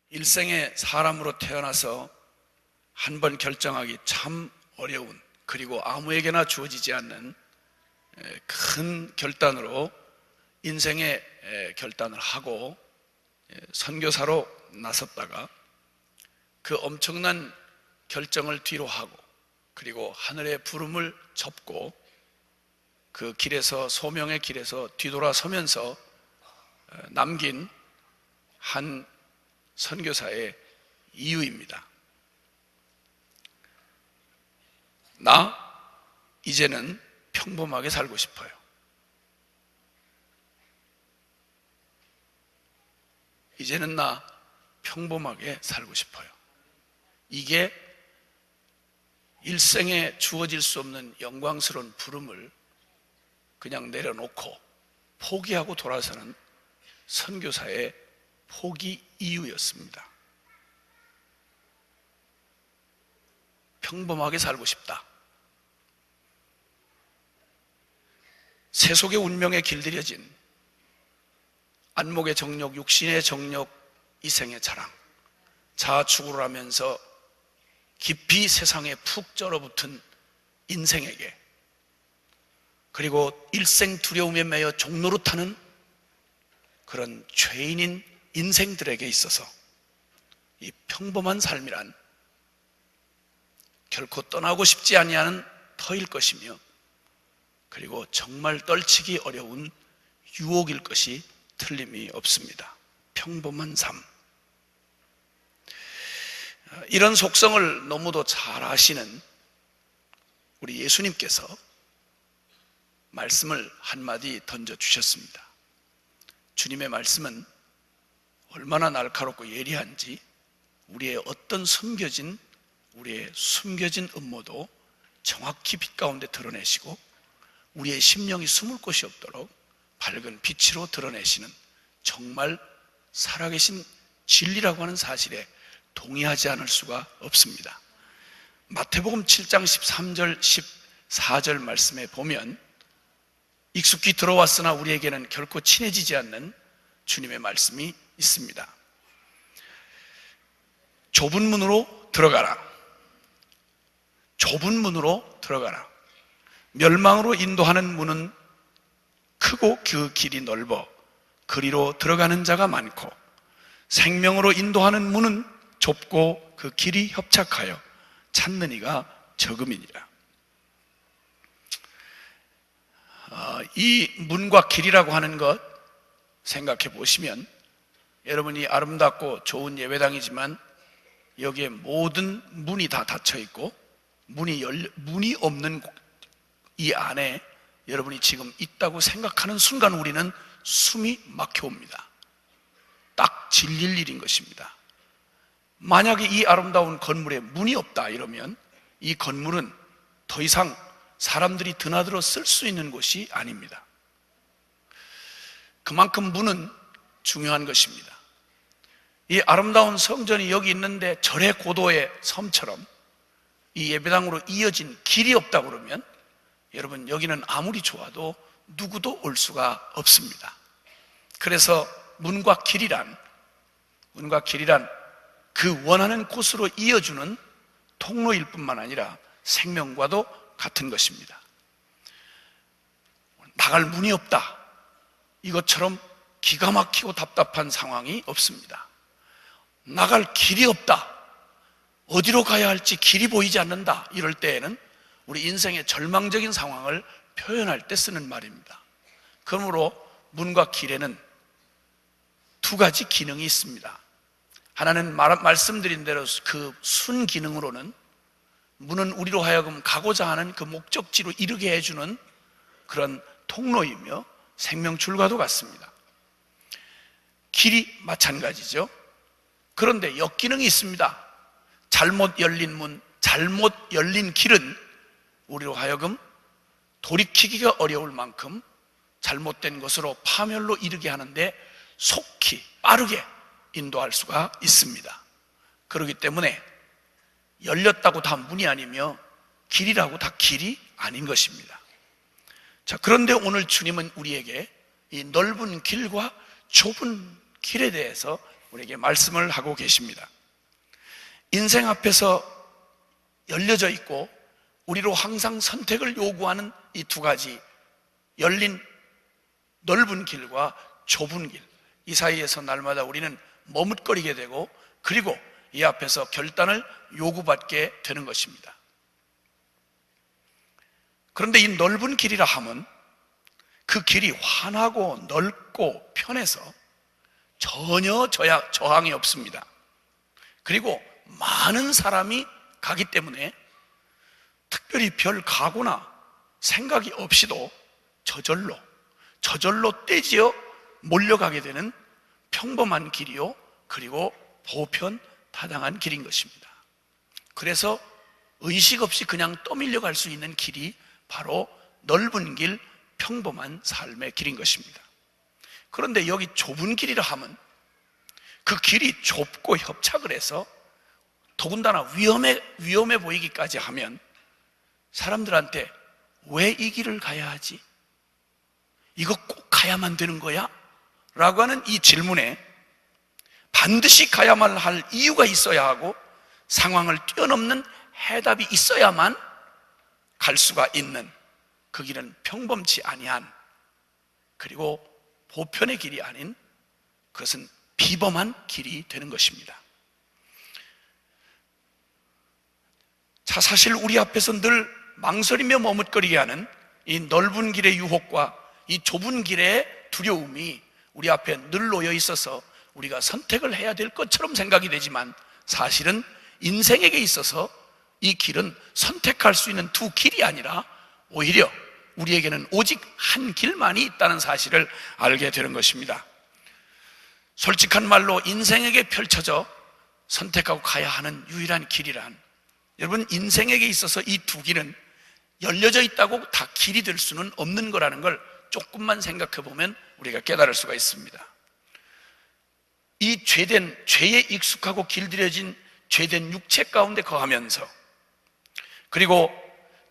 일생에 사람으로 태어나서 한 번 결정하기 참 어려운, 그리고 아무에게나 주어지지 않는 큰 결단으로 인생의 결단을 하고 선교사로 나섰다가 그 엄청난 결정을 뒤로 하고, 그리고 하늘의 부름을 접고 그 길에서, 소명의 길에서 뒤돌아서면서 남긴 한 선교사의 이유입니다. 나 이제는 평범하게 살고 싶어요. 이제는 나 평범하게 살고 싶어요. 이게 일생에 주어질 수 없는 영광스러운 부름을 그냥 내려놓고 포기하고 돌아서는 선교사의 포기 이유였습니다. 평범하게 살고 싶다. 세속의 운명에 길들여진 안목의 정욕, 육신의 정욕, 이생의 자랑, 자아추구를 하면서 깊이 세상에 푹 쩔어붙은 인생에게, 그리고 일생 두려움에 매여 종노릇하는 그런 죄인인 인생들에게 있어서 이 평범한 삶이란 결코 떠나고 싶지 아니하는 터일 것이며, 그리고 정말 떨치기 어려운 유혹일 것이 틀림이 없습니다. 평범한 삶. 이런 속성을 너무도 잘 아시는 우리 예수님께서 말씀을 한마디 던져주셨습니다. 주님의 말씀은 얼마나 날카롭고 예리한지 우리의 숨겨진 음모도 정확히 빛 가운데 드러내시고, 우리의 심령이 숨을 곳이 없도록 밝은 빛으로 드러내시는 정말 살아계신 진리라고 하는 사실에 동의하지 않을 수가 없습니다. 마태복음 7장 13절 14절 말씀에 보면 익숙히 들어왔으나 우리에게는 결코 친해지지 않는 주님의 말씀이 있습니다. 좁은 문으로 들어가라. 좁은 문으로 들어가라. 멸망으로 인도하는 문은 크고 그 길이 넓어 그리로 들어가는 자가 많고, 생명으로 인도하는 문은 좁고 그 길이 협착하여 찾는 이가 적음이니라. 이 문과 길이라고 하는 것 생각해 보시면, 여러분이 아름답고 좋은 예배당이지만 여기에 모든 문이 다 닫혀 있고 문이 없는 이 안에 여러분이 지금 있다고 생각하는 순간 우리는 숨이 막혀옵니다. 딱 질릴 일인 것입니다. 만약에 이 아름다운 건물에 문이 없다 이러면 이 건물은 더 이상 사람들이 드나들어 쓸 수 있는 곳이 아닙니다. 그만큼 문은 중요한 것입니다. 이 아름다운 성전이 여기 있는데 절의 고도의 섬처럼 이 예배당으로 이어진 길이 없다 그러면 여러분, 여기는 아무리 좋아도 누구도 올 수가 없습니다. 그래서 문과 길이란 그 원하는 곳으로 이어주는 통로일 뿐만 아니라 생명과도 같은 것입니다. 나갈 문이 없다, 이것처럼 기가 막히고 답답한 상황이 없습니다. 나갈 길이 없다, 어디로 가야 할지 길이 보이지 않는다, 이럴 때에는 우리 인생의 절망적인 상황을 표현할 때 쓰는 말입니다. 그러므로 문과 길에는 두 가지 기능이 있습니다. 하나는 말씀드린 대로 그 순기능으로는 문은 우리로 하여금 가고자 하는 그 목적지로 이르게 해주는 그런 통로이며 생명줄과도 같습니다. 길이 마찬가지죠. 그런데 역기능이 있습니다. 잘못 열린 문, 잘못 열린 길은 우리로 하여금 돌이키기가 어려울 만큼 잘못된 것으로 파멸로 이르게 하는데 속히 빠르게 인도할 수가 있습니다. 그렇기 때문에 열렸다고 다 문이 아니며 길이라고 다 길이 아닌 것입니다. 자, 그런데 오늘 주님은 우리에게 이 넓은 길과 좁은 길에 대해서 우리에게 말씀을 하고 계십니다. 인생 앞에서 열려져 있고 우리로 항상 선택을 요구하는 이 두 가지, 열린 넓은 길과 좁은 길, 이 사이에서 날마다 우리는 머뭇거리게 되고 그리고 이 앞에서 결단을 요구받게 되는 것입니다. 그런데 이 넓은 길이라 함은 그 길이 환하고 넓고 편해서 전혀 저항이 없습니다. 그리고 많은 사람이 가기 때문에 특별히 별 각오나 생각이 없이도 저절로 떼지어 몰려가게 되는 평범한 길이요, 그리고 보편타당한 길인 것입니다. 그래서 의식 없이 그냥 떠밀려 갈 수 있는 길이 바로 넓은 길, 평범한 삶의 길인 것입니다. 그런데 여기 좁은 길이라 하면 그 길이 좁고 협착을 해서 더군다나 위험해 보이기까지 하면 사람들한테 왜 이 길을 가야 하지? 이거 꼭 가야만 되는 거야? 라고 하는 이 질문에 반드시 가야만 할 이유가 있어야 하고 상황을 뛰어넘는 해답이 있어야만 갈 수가 있는 그 길은 평범치 아니한, 그리고 보편의 길이 아닌 그것은 비범한 길이 되는 것입니다. 자, 사실 우리 앞에서 늘 망설이며 머뭇거리게 하는 이 넓은 길의 유혹과 이 좁은 길의 두려움이 우리 앞에 늘 놓여 있어서 우리가 선택을 해야 될 것처럼 생각이 되지만 사실은 인생에게 있어서 이 길은 선택할 수 있는 두 길이 아니라 오히려 우리에게는 오직 한 길만이 있다는 사실을 알게 되는 것입니다. 솔직한 말로 인생에게 펼쳐져 선택하고 가야 하는 유일한 길이란, 여러분, 인생에게 있어서 이 두 길은 열려져 있다고 다 길이 될 수는 없는 거라는 걸 조금만 생각해 보면 우리가 깨달을 수가 있습니다. 이 죄에 익숙하고 길들여진 죄된 육체 가운데 거하면서, 그리고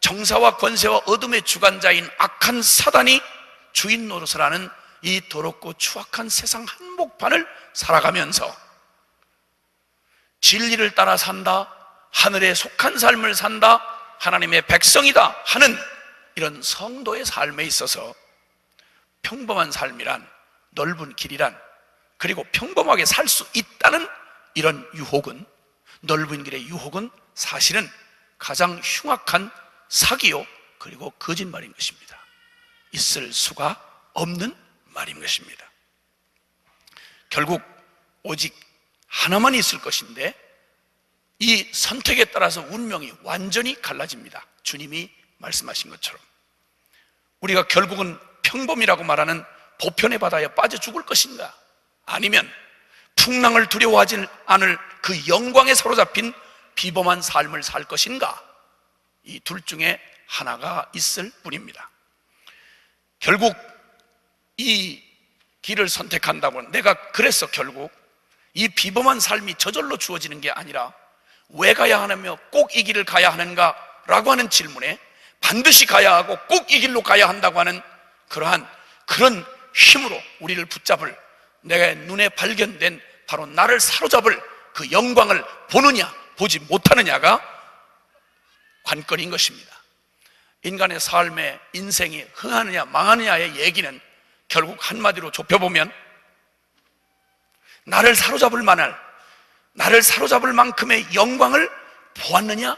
정사와 권세와 어둠의 주관자인 악한 사단이 주인 노릇을 하는 이 더럽고 추악한 세상 한복판을 살아가면서 진리를 따라 산다, 하늘에 속한 삶을 산다, 하나님의 백성이다 하는 이런 성도의 삶에 있어서 평범한 삶이란, 넓은 길이란, 그리고 평범하게 살 수 있다는 이런 유혹은, 넓은 길의 유혹은 사실은 가장 흉악한 사기요, 그리고 거짓말인 것입니다. 있을 수가 없는 말인 것입니다. 결국 오직 하나만 있을 것인데 이 선택에 따라서 운명이 완전히 갈라집니다. 주님이 말씀하신 것처럼 우리가 결국은 평범이라고 말하는 보편의 바다에 빠져 죽을 것인가, 아니면 풍랑을 두려워하지 않을 그 영광에 사로잡힌 비범한 삶을 살 것인가, 이 둘 중에 하나가 있을 뿐입니다. 결국 이 길을 선택한다고 내가 그래서 결국 이 비범한 삶이 저절로 주어지는 게 아니라 왜 가야 하냐며 꼭 이 길을 가야 하는가 라고 하는 질문에 반드시 가야 하고 꼭 이 길로 가야 한다고 하는 그런 힘으로 우리를 붙잡을, 내 눈에 발견된 바로 나를 사로잡을 그 영광을 보느냐 보지 못하느냐가 관건인 것입니다. 인간의 삶의 인생이 흥하느냐 망하느냐의 얘기는 결국 한마디로 좁혀보면 나를 사로잡을 만큼의 영광을 보았느냐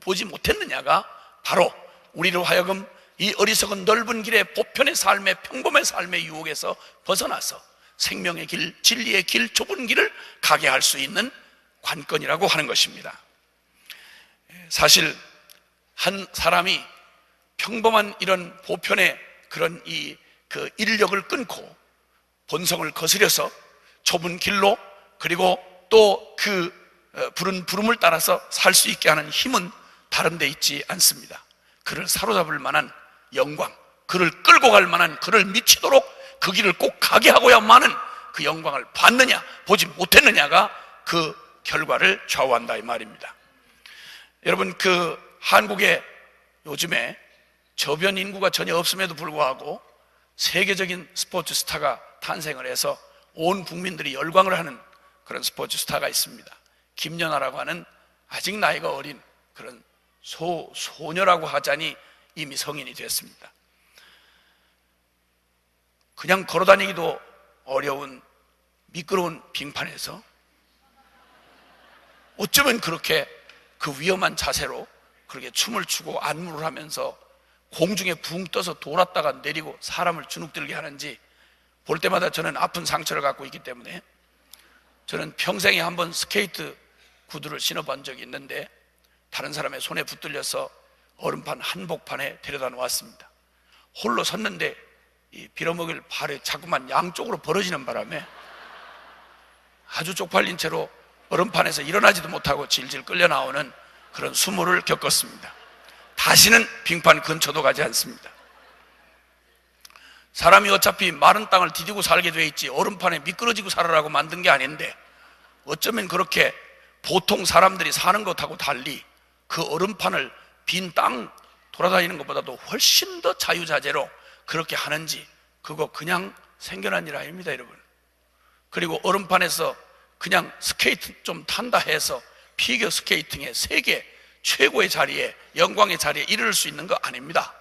보지 못했느냐가 바로 우리로 하여금 이 어리석은 넓은 길의 보편의 삶의 평범의 삶의 유혹에서 벗어나서 생명의 길, 진리의 길, 좁은 길을 가게 할 수 있는 관건이라고 하는 것입니다. 사실 한 사람이 평범한 이런 보편의 그런 그 인력을 끊고 본성을 거스려서 좁은 길로, 그리고 또 그 부름을 따라서 살 수 있게 하는 힘은 다른 데 있지 않습니다. 그를 사로잡을 만한 영광, 그를 끌고 갈 만한, 그를 미치도록 그 길을 꼭 가게 하고야만은 그 영광을 봤느냐 보지 못했느냐가 그 결과를 좌우한다 이 말입니다. 여러분, 그 한국에 요즘에 저변 인구가 전혀 없음에도 불구하고 세계적인 스포츠 스타가 탄생을 해서 온 국민들이 열광을 하는 그런 스포츠 스타가 있습니다. 김연아라고 하는 아직 나이가 어린 그런 소녀라고 하자니 이미 성인이 됐습니다. 그냥 걸어다니기도 어려운 미끄러운 빙판에서 어쩌면 그렇게 그 위험한 자세로 그렇게 춤을 추고 안무를 하면서 공중에 붕 떠서 돌았다가 내리고 사람을 주눅들게 하는지 볼 때마다 저는 아픈 상처를 갖고 있기 때문에, 저는 평생에 한번 스케이트 구두를 신어본 적이 있는데 다른 사람의 손에 붙들려서 얼음판 한복판에 데려다 놓았습니다. 홀로 섰는데 이 빌어먹을 발이 자꾸만 양쪽으로 벌어지는 바람에 아주 쪽팔린 채로 얼음판에서 일어나지도 못하고 질질 끌려 나오는 그런 수모를 겪었습니다. 다시는 빙판 근처도 가지 않습니다. 사람이 어차피 마른 땅을 디디고 살게 돼 있지 얼음판에 미끄러지고 살아라고 만든 게 아닌데, 어쩌면 그렇게 보통 사람들이 사는 것하고 달리 그 얼음판을 빈 땅 돌아다니는 것보다도 훨씬 더 자유자재로 그렇게 하는지, 그거 그냥 생겨난 일 아닙니다, 여러분. 그리고 얼음판에서 그냥 스케이트 좀 탄다 해서 피겨 스케이팅의 세계 최고의 자리에, 영광의 자리에 이를 수 있는 거 아닙니다.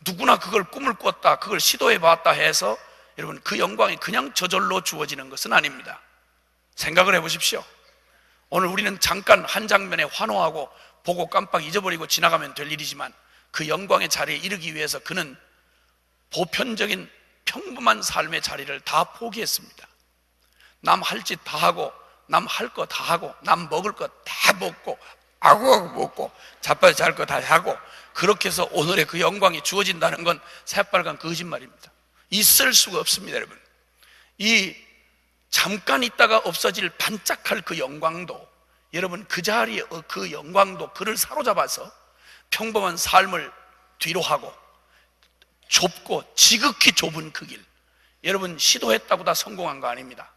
누구나 그걸 꿈을 꿨다, 그걸 시도해 봤다 해서 여러분 그 영광이 그냥 저절로 주어지는 것은 아닙니다. 생각을 해보십시오. 오늘 우리는 잠깐 한 장면에 환호하고 보고 깜빡 잊어버리고 지나가면 될 일이지만, 그 영광의 자리에 이르기 위해서 그는 보편적인 평범한 삶의 자리를 다 포기했습니다. 남 할 짓 다 하고, 남 할 거 다 하고, 남 먹을 거 다 먹고, 아구아구 먹고, 자빠져 잘 거 다 하고, 그렇게 해서 오늘의 그 영광이 주어진다는 건 새빨간 거짓말입니다. 있을 수가 없습니다, 여러분. 이 잠깐 있다가 없어질 반짝할 그 영광도, 여러분 그 자리에 그 영광도 그를 사로잡아서 평범한 삶을 뒤로 하고 좁고 지극히 좁은 그 길, 여러분 시도했다고 다 성공한 거 아닙니다.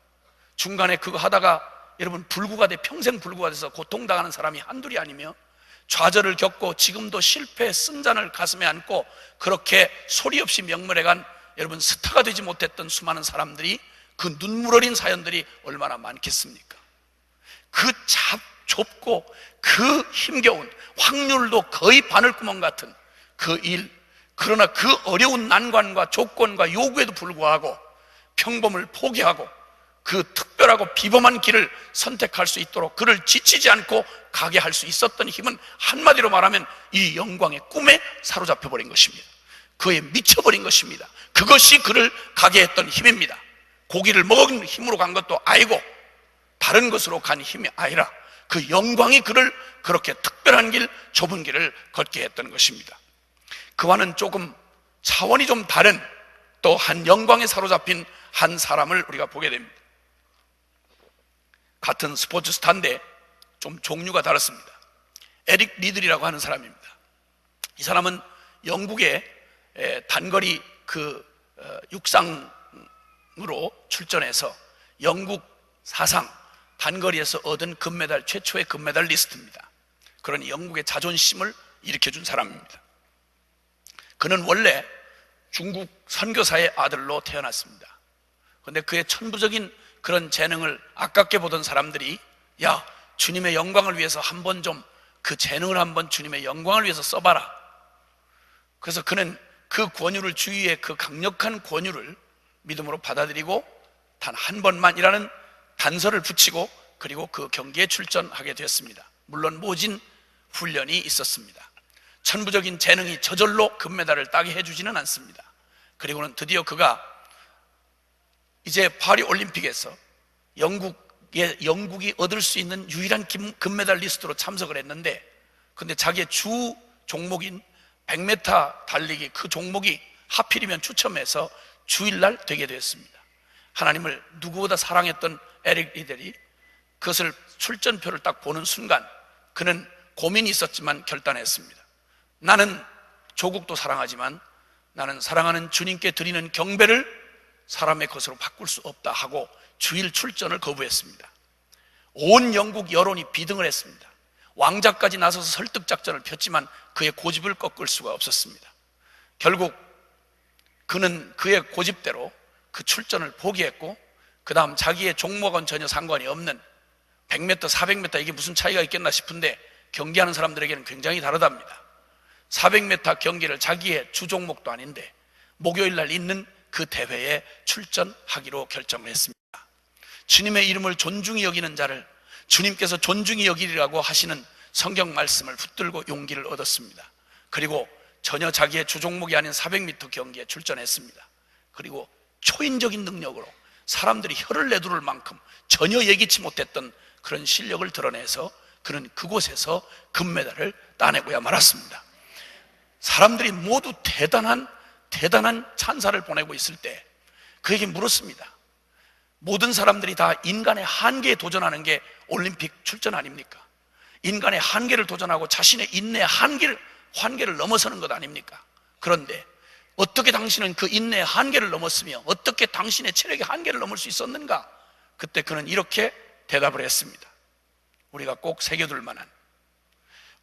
중간에 그거 하다가 여러분 불구가 돼, 평생 불구가 돼서 고통당하는 사람이 한둘이 아니며, 좌절을 겪고 지금도 실패 쓴잔을 가슴에 안고 그렇게 소리 없이 명물해간 여러분 스타가 되지 못했던 수많은 사람들이, 그 눈물 어린 사연들이 얼마나 많겠습니까? 그 좁고 그 힘겨운, 확률도 거의 바늘구멍 같은 그 일, 그러나 그 어려운 난관과 조건과 요구에도 불구하고 평범을 포기하고 그 특별하고 비범한 길을 선택할 수 있도록 그를 지치지 않고 가게 할 수 있었던 힘은 한마디로 말하면 이 영광의 꿈에 사로잡혀 버린 것입니다. 그에 미쳐버린 것입니다. 그것이 그를 가게 했던 힘입니다. 고기를 먹은 힘으로 간 것도 아니고 다른 것으로 간 힘이 아니라 그 영광이 그를 그렇게 특별한 길, 좁은 길을 걷게 했던 것입니다. 그와는 조금 차원이 좀 다른 또 한 영광에 사로잡힌 한 사람을 우리가 보게 됩니다. 같은 스포츠 스타인데 좀 종류가 다릅니다. 에릭 리들이라고 하는 사람입니다. 이 사람은 영국의 단거리 육상으로 출전해서 영국 사상 단거리에서 얻은 금메달 최초의 금메달리스트입니다. 그런 영국의 자존심을 일으켜준 사람입니다. 그는 원래 중국 선교사의 아들로 태어났습니다. 그런데 그의 천부적인 그런 재능을 아깝게 보던 사람들이, 야, 주님의 영광을 위해서 한번 좀 그 재능을 한번 주님의 영광을 위해서 써봐라. 그래서 그는 그 권유를, 주위의 그 강력한 권유를 믿음으로 받아들이고 단 한 번만이라는 단서를 붙이고 그리고 그 경기에 출전하게 되었습니다. 물론 모진 훈련이 있었습니다. 천부적인 재능이 저절로 금메달을 따게 해주지는 않습니다. 그리고는 드디어 그가 이제 파리 올림픽에서 영국이 얻을 수 있는 유일한 금메달 리스트로 참석을 했는데, 근데 자기의 주 종목인 100m 달리기 그 종목이 하필이면 추첨해서 주일날 되게 되었습니다. 하나님을 누구보다 사랑했던 에릭 리들이 그것을 출전표를 딱 보는 순간 그는 고민이 있었지만 결단했습니다. 나는 조국도 사랑하지만 나는 사랑하는 주님께 드리는 경배를 사람의 것으로 바꿀 수 없다 하고 주일 출전을 거부했습니다. 온 영국 여론이 비등을 했습니다. 왕자까지 나서서 설득 작전을 폈지만 그의 고집을 꺾을 수가 없었습니다. 결국 그는 그의 고집대로 그 출전을 포기했고 그 다음 자기의 종목은 전혀 상관이 없는 100m, 400m 이게 무슨 차이가 있겠나 싶은데 경기하는 사람들에게는 굉장히 다르답니다. 400m 경기를 자기의 주 종목도 아닌데 목요일 날 있는 그 대회에 출전하기로 결정을 했습니다. 주님의 이름을 존중히 여기는 자를 주님께서 존중히 여기리라고 하시는 성경 말씀을 붙들고 용기를 얻었습니다. 그리고 전혀 자기의 주 종목이 아닌 400m 경기에 출전했습니다. 그리고 초인적인 능력으로 사람들이 혀를 내두를 만큼 전혀 예기치 못했던 그런 실력을 드러내서 그는 그곳에서 금메달을 따내고야 말았습니다. 사람들이 모두 대단한 찬사를 보내고 있을 때 그에게 물었습니다. 모든 사람들이 다 인간의 한계에 도전하는 게 올림픽 출전 아닙니까? 인간의 한계를 도전하고 자신의 인내의 한계를 넘어서는 것 아닙니까? 그런데 어떻게 당신은 그 인내의 한계를 넘었으며 어떻게 당신의 체력의 한계를 넘을 수 있었는가? 그때 그는 이렇게 대답을 했습니다. 우리가 꼭 새겨둘 만한,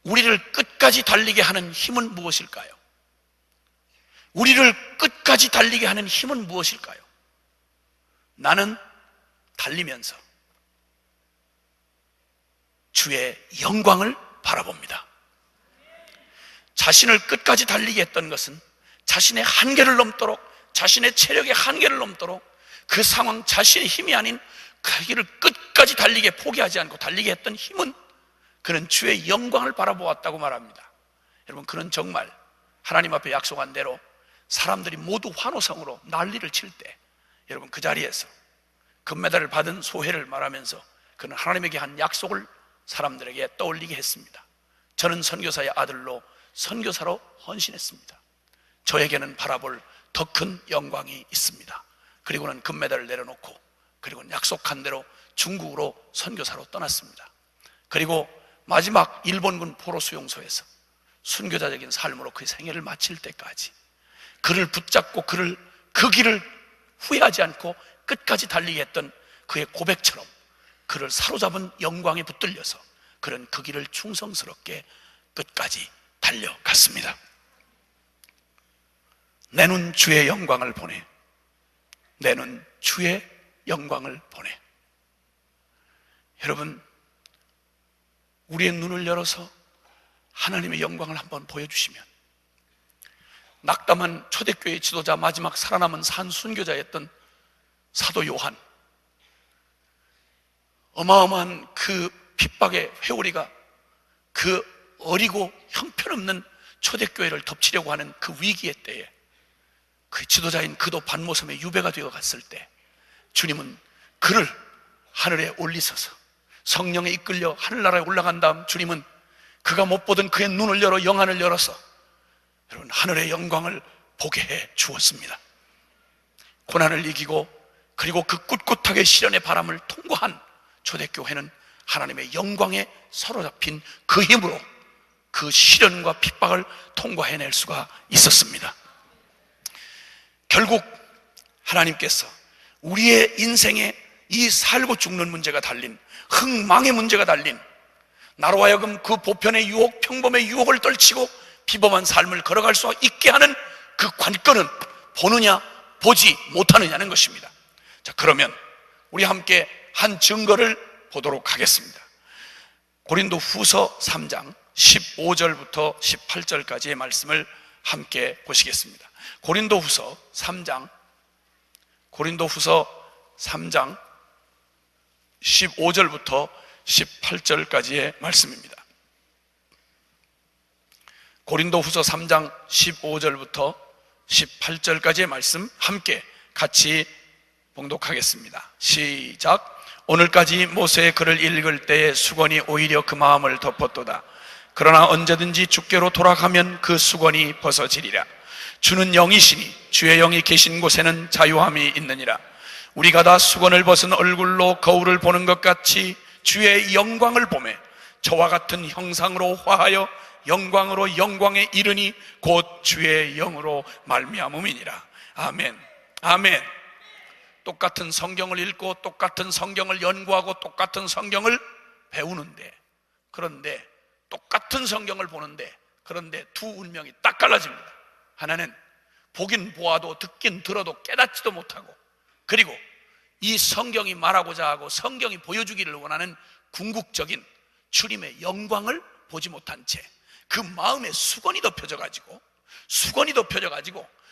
우리를 끝까지 달리게 하는 힘은 무엇일까요? 우리를 끝까지 달리게 하는 힘은 무엇일까요? 나는 달리면서 주의 영광을 바라봅니다. 자신을 끝까지 달리게 했던 것은 자신의 한계를 넘도록, 자신의 체력의 한계를 넘도록 그 상황, 자신의 힘이 아닌 그 길을 끝까지 달리게 포기하지 않고 달리게 했던 힘은 그는 주의 영광을 바라보았다고 말합니다. 여러분, 그는 정말 하나님 앞에 약속한 대로 사람들이 모두 환호성으로 난리를 칠 때 여러분 그 자리에서 금메달을 받은 소회를 말하면서 그는 하나님에게 한 약속을 사람들에게 떠올리게 했습니다. 저는 선교사의 아들로 선교사로 헌신했습니다. 저에게는 바라볼 더 큰 영광이 있습니다. 그리고는 금메달을 내려놓고 그리고는 약속한 대로 중국으로 선교사로 떠났습니다. 그리고 마지막 일본군 포로 수용소에서 순교자적인 삶으로 그의 생애를 마칠 때까지 그를 붙잡고 그 길을 후회하지 않고 끝까지 달리게 했던 그의 고백처럼 그를 사로잡은 영광에 붙들려서 그는 그 길을 충성스럽게 끝까지 달려갔습니다. 내 눈 주의 영광을 보내, 내 눈 주의 영광을 보내. 여러분, 우리의 눈을 열어서 하나님의 영광을 한번 보여주시면 낙담한 초대교회 지도자, 마지막 살아남은 산순교자였던 사도 요한, 어마어마한 그 핍박의 회오리가 그 어리고 형편없는 초대교회를 덮치려고 하는 그 위기의 때에 그 지도자인 그도 반모섬의 유배가 되어 갔을 때 주님은 그를 하늘에 올리셔서 성령에 이끌려 하늘나라에 올라간 다음 주님은 그가 못 보던 그의 눈을 열어 영안을 열어서 여러분 하늘의 영광을 보게 해 주었습니다. 고난을 이기고 그리고 그 꿋꿋하게 시련의 바람을 통과한 초대교회는 하나님의 영광에 사로잡힌 그 힘으로 그 시련과 핍박을 통과해낼 수가 있었습니다. 결국 하나님께서 우리의 인생에 이 살고 죽는 문제가 달린, 흥망의 문제가 달린, 나로 하여금 그 보편의 유혹, 평범의 유혹을 떨치고 비범한 삶을 걸어갈 수 있게 하는 그 관건은 보느냐 보지 못하느냐는 것입니다. 자, 그러면 우리 함께 한 증거를 보도록 하겠습니다. 고린도 후서 3장 15절부터 18절까지의 말씀을 함께 보시겠습니다. 고린도 후서 3장 15절부터 18절까지의 말씀입니다. 고린도 후서 3장 15절부터 18절까지의 말씀 함께 같이 봉독하겠습니다. 시작. 오늘까지 모세의 글을 읽을 때에 수건이 오히려 그 마음을 덮었도다. 그러나 언제든지 주께로 돌아가면 그 수건이 벗어지리라. 주는 영이시니 주의 영이 계신 곳에는 자유함이 있느니라. 우리가 다 수건을 벗은 얼굴로 거울을 보는 것 같이 주의 영광을 보매 저와 같은 형상으로 화하여 영광으로 영광에 이르니 곧 주의 영으로 말미암음이니라. 아멘. 아멘. 똑같은 성경을 읽고 똑같은 성경을 연구하고 똑같은 성경을 배우는데, 그런데 똑같은 성경을 보는데 그런데 두 운명이 딱 갈라집니다. 하나는 보긴 보아도 듣긴 들어도 깨닫지도 못하고, 그리고 이 성경이 말하고자 하고 성경이 보여주기를 원하는 궁극적인 주님의 영광을 보지 못한 채 그 마음에 수건이 덮여져 가지고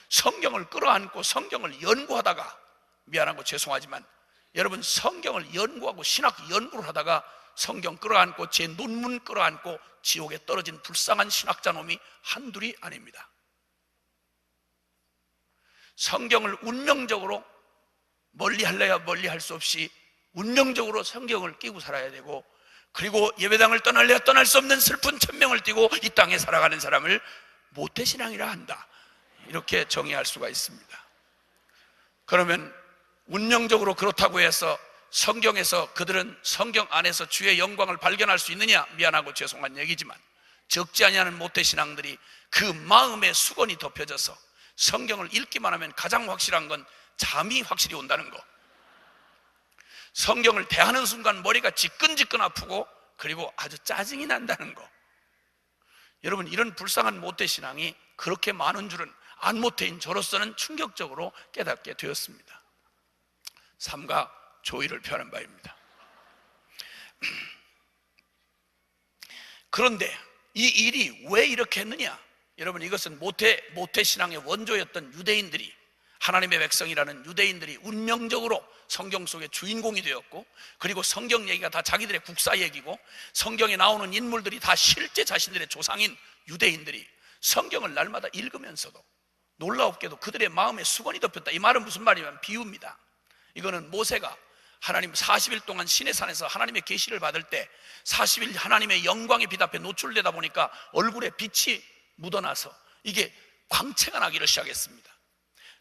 성경을 끌어안고 성경을 연구하다가, 미안하고 죄송하지만 여러분, 성경을 연구하고 신학 연구를 하다가 성경 끌어안고 제 논문 끌어안고 지옥에 떨어진 불쌍한 신학자 놈이 한둘이 아닙니다. 성경을 운명적으로 멀리 할래야 멀리 할 수 없이 운명적으로 성경을 끼고 살아야 되고, 그리고 예배당을 떠날래야 떠날 수 없는 슬픈 천명을 띠고 이 땅에 살아가는 사람을 모태신앙이라 한다, 이렇게 정의할 수가 있습니다. 그러면 운명적으로 그렇다고 해서 성경에서 그들은 성경 안에서 주의 영광을 발견할 수 있느냐? 미안하고 죄송한 얘기지만 적지 아니하는 모태신앙들이 그 마음에 수건이 덮여져서 성경을 읽기만 하면 가장 확실한 건 잠이 확실히 온다는 거, 성경을 대하는 순간 머리가 지끈지끈 아프고 그리고 아주 짜증이 난다는 거. 여러분, 이런 불쌍한 모태신앙이 그렇게 많은 줄은 안모태인 저로서는 충격적으로 깨닫게 되었습니다. 삼가 조의를 표하는 바입니다. 그런데 이 일이 왜 이렇게 했느냐? 여러분, 이것은 모태신앙의 원조였던 유대인들이, 하나님의 백성이라는 유대인들이 운명적으로 성경 속의 주인공이 되었고, 그리고 성경 얘기가 다 자기들의 국사 얘기고, 성경에 나오는 인물들이 다 실제 자신들의 조상인 유대인들이 성경을 날마다 읽으면서도 놀라웠게도 그들의 마음에 수건이 덮였다. 이 말은 무슨 말이냐면 비유입니다. 이거는 모세가 하나님 40일 동안 시내산에서 하나님의 계시를 받을 때 40일 하나님의 영광의 빛 앞에 노출되다 보니까 얼굴에 빛이 묻어나서 이게 광채가 나기를 시작했습니다.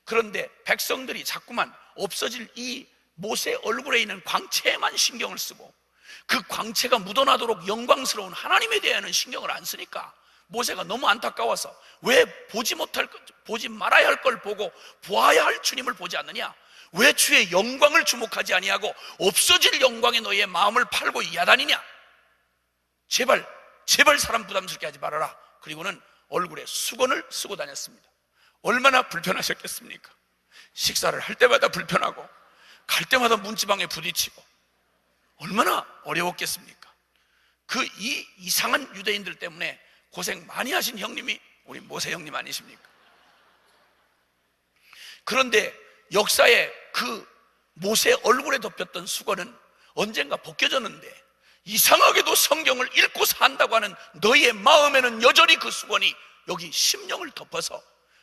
그런데 백성들이 자꾸만 없어질 이 모세 얼굴에 있는 광채에만 신경을 쓰고 그 광채가 묻어나도록 영광스러운 하나님에 대해서는 신경을 안 쓰니까 모세가 너무 안타까워서 왜 보지 말아야 할 걸 보고 보아야 할 주님을 보지 않느냐? 왜 주의 영광을 주목하지 아니하고 없어질 영광에 너희의 마음을 팔고 야단이냐? 제발 사람 부담스럽게 하지 말아라. 그리고는 얼굴에 수건을 쓰고 다녔습니다. 얼마나 불편하셨겠습니까? 식사를 할 때마다 불편하고 갈 때마다 문지방에 부딪히고 얼마나 어려웠겠습니까? 그 이 이상한 유대인들 때문에 고생 많이 하신 형님이 우리 모세 형님 아니십니까? 그런데 역사에 그 모세 얼굴에 덮였던 수건은 언젠가 벗겨졌는데, 이상하게도 성경을 읽고 산다고 하는 너희의 마음에는 여전히 그 수건이 여기 심령을 덮어서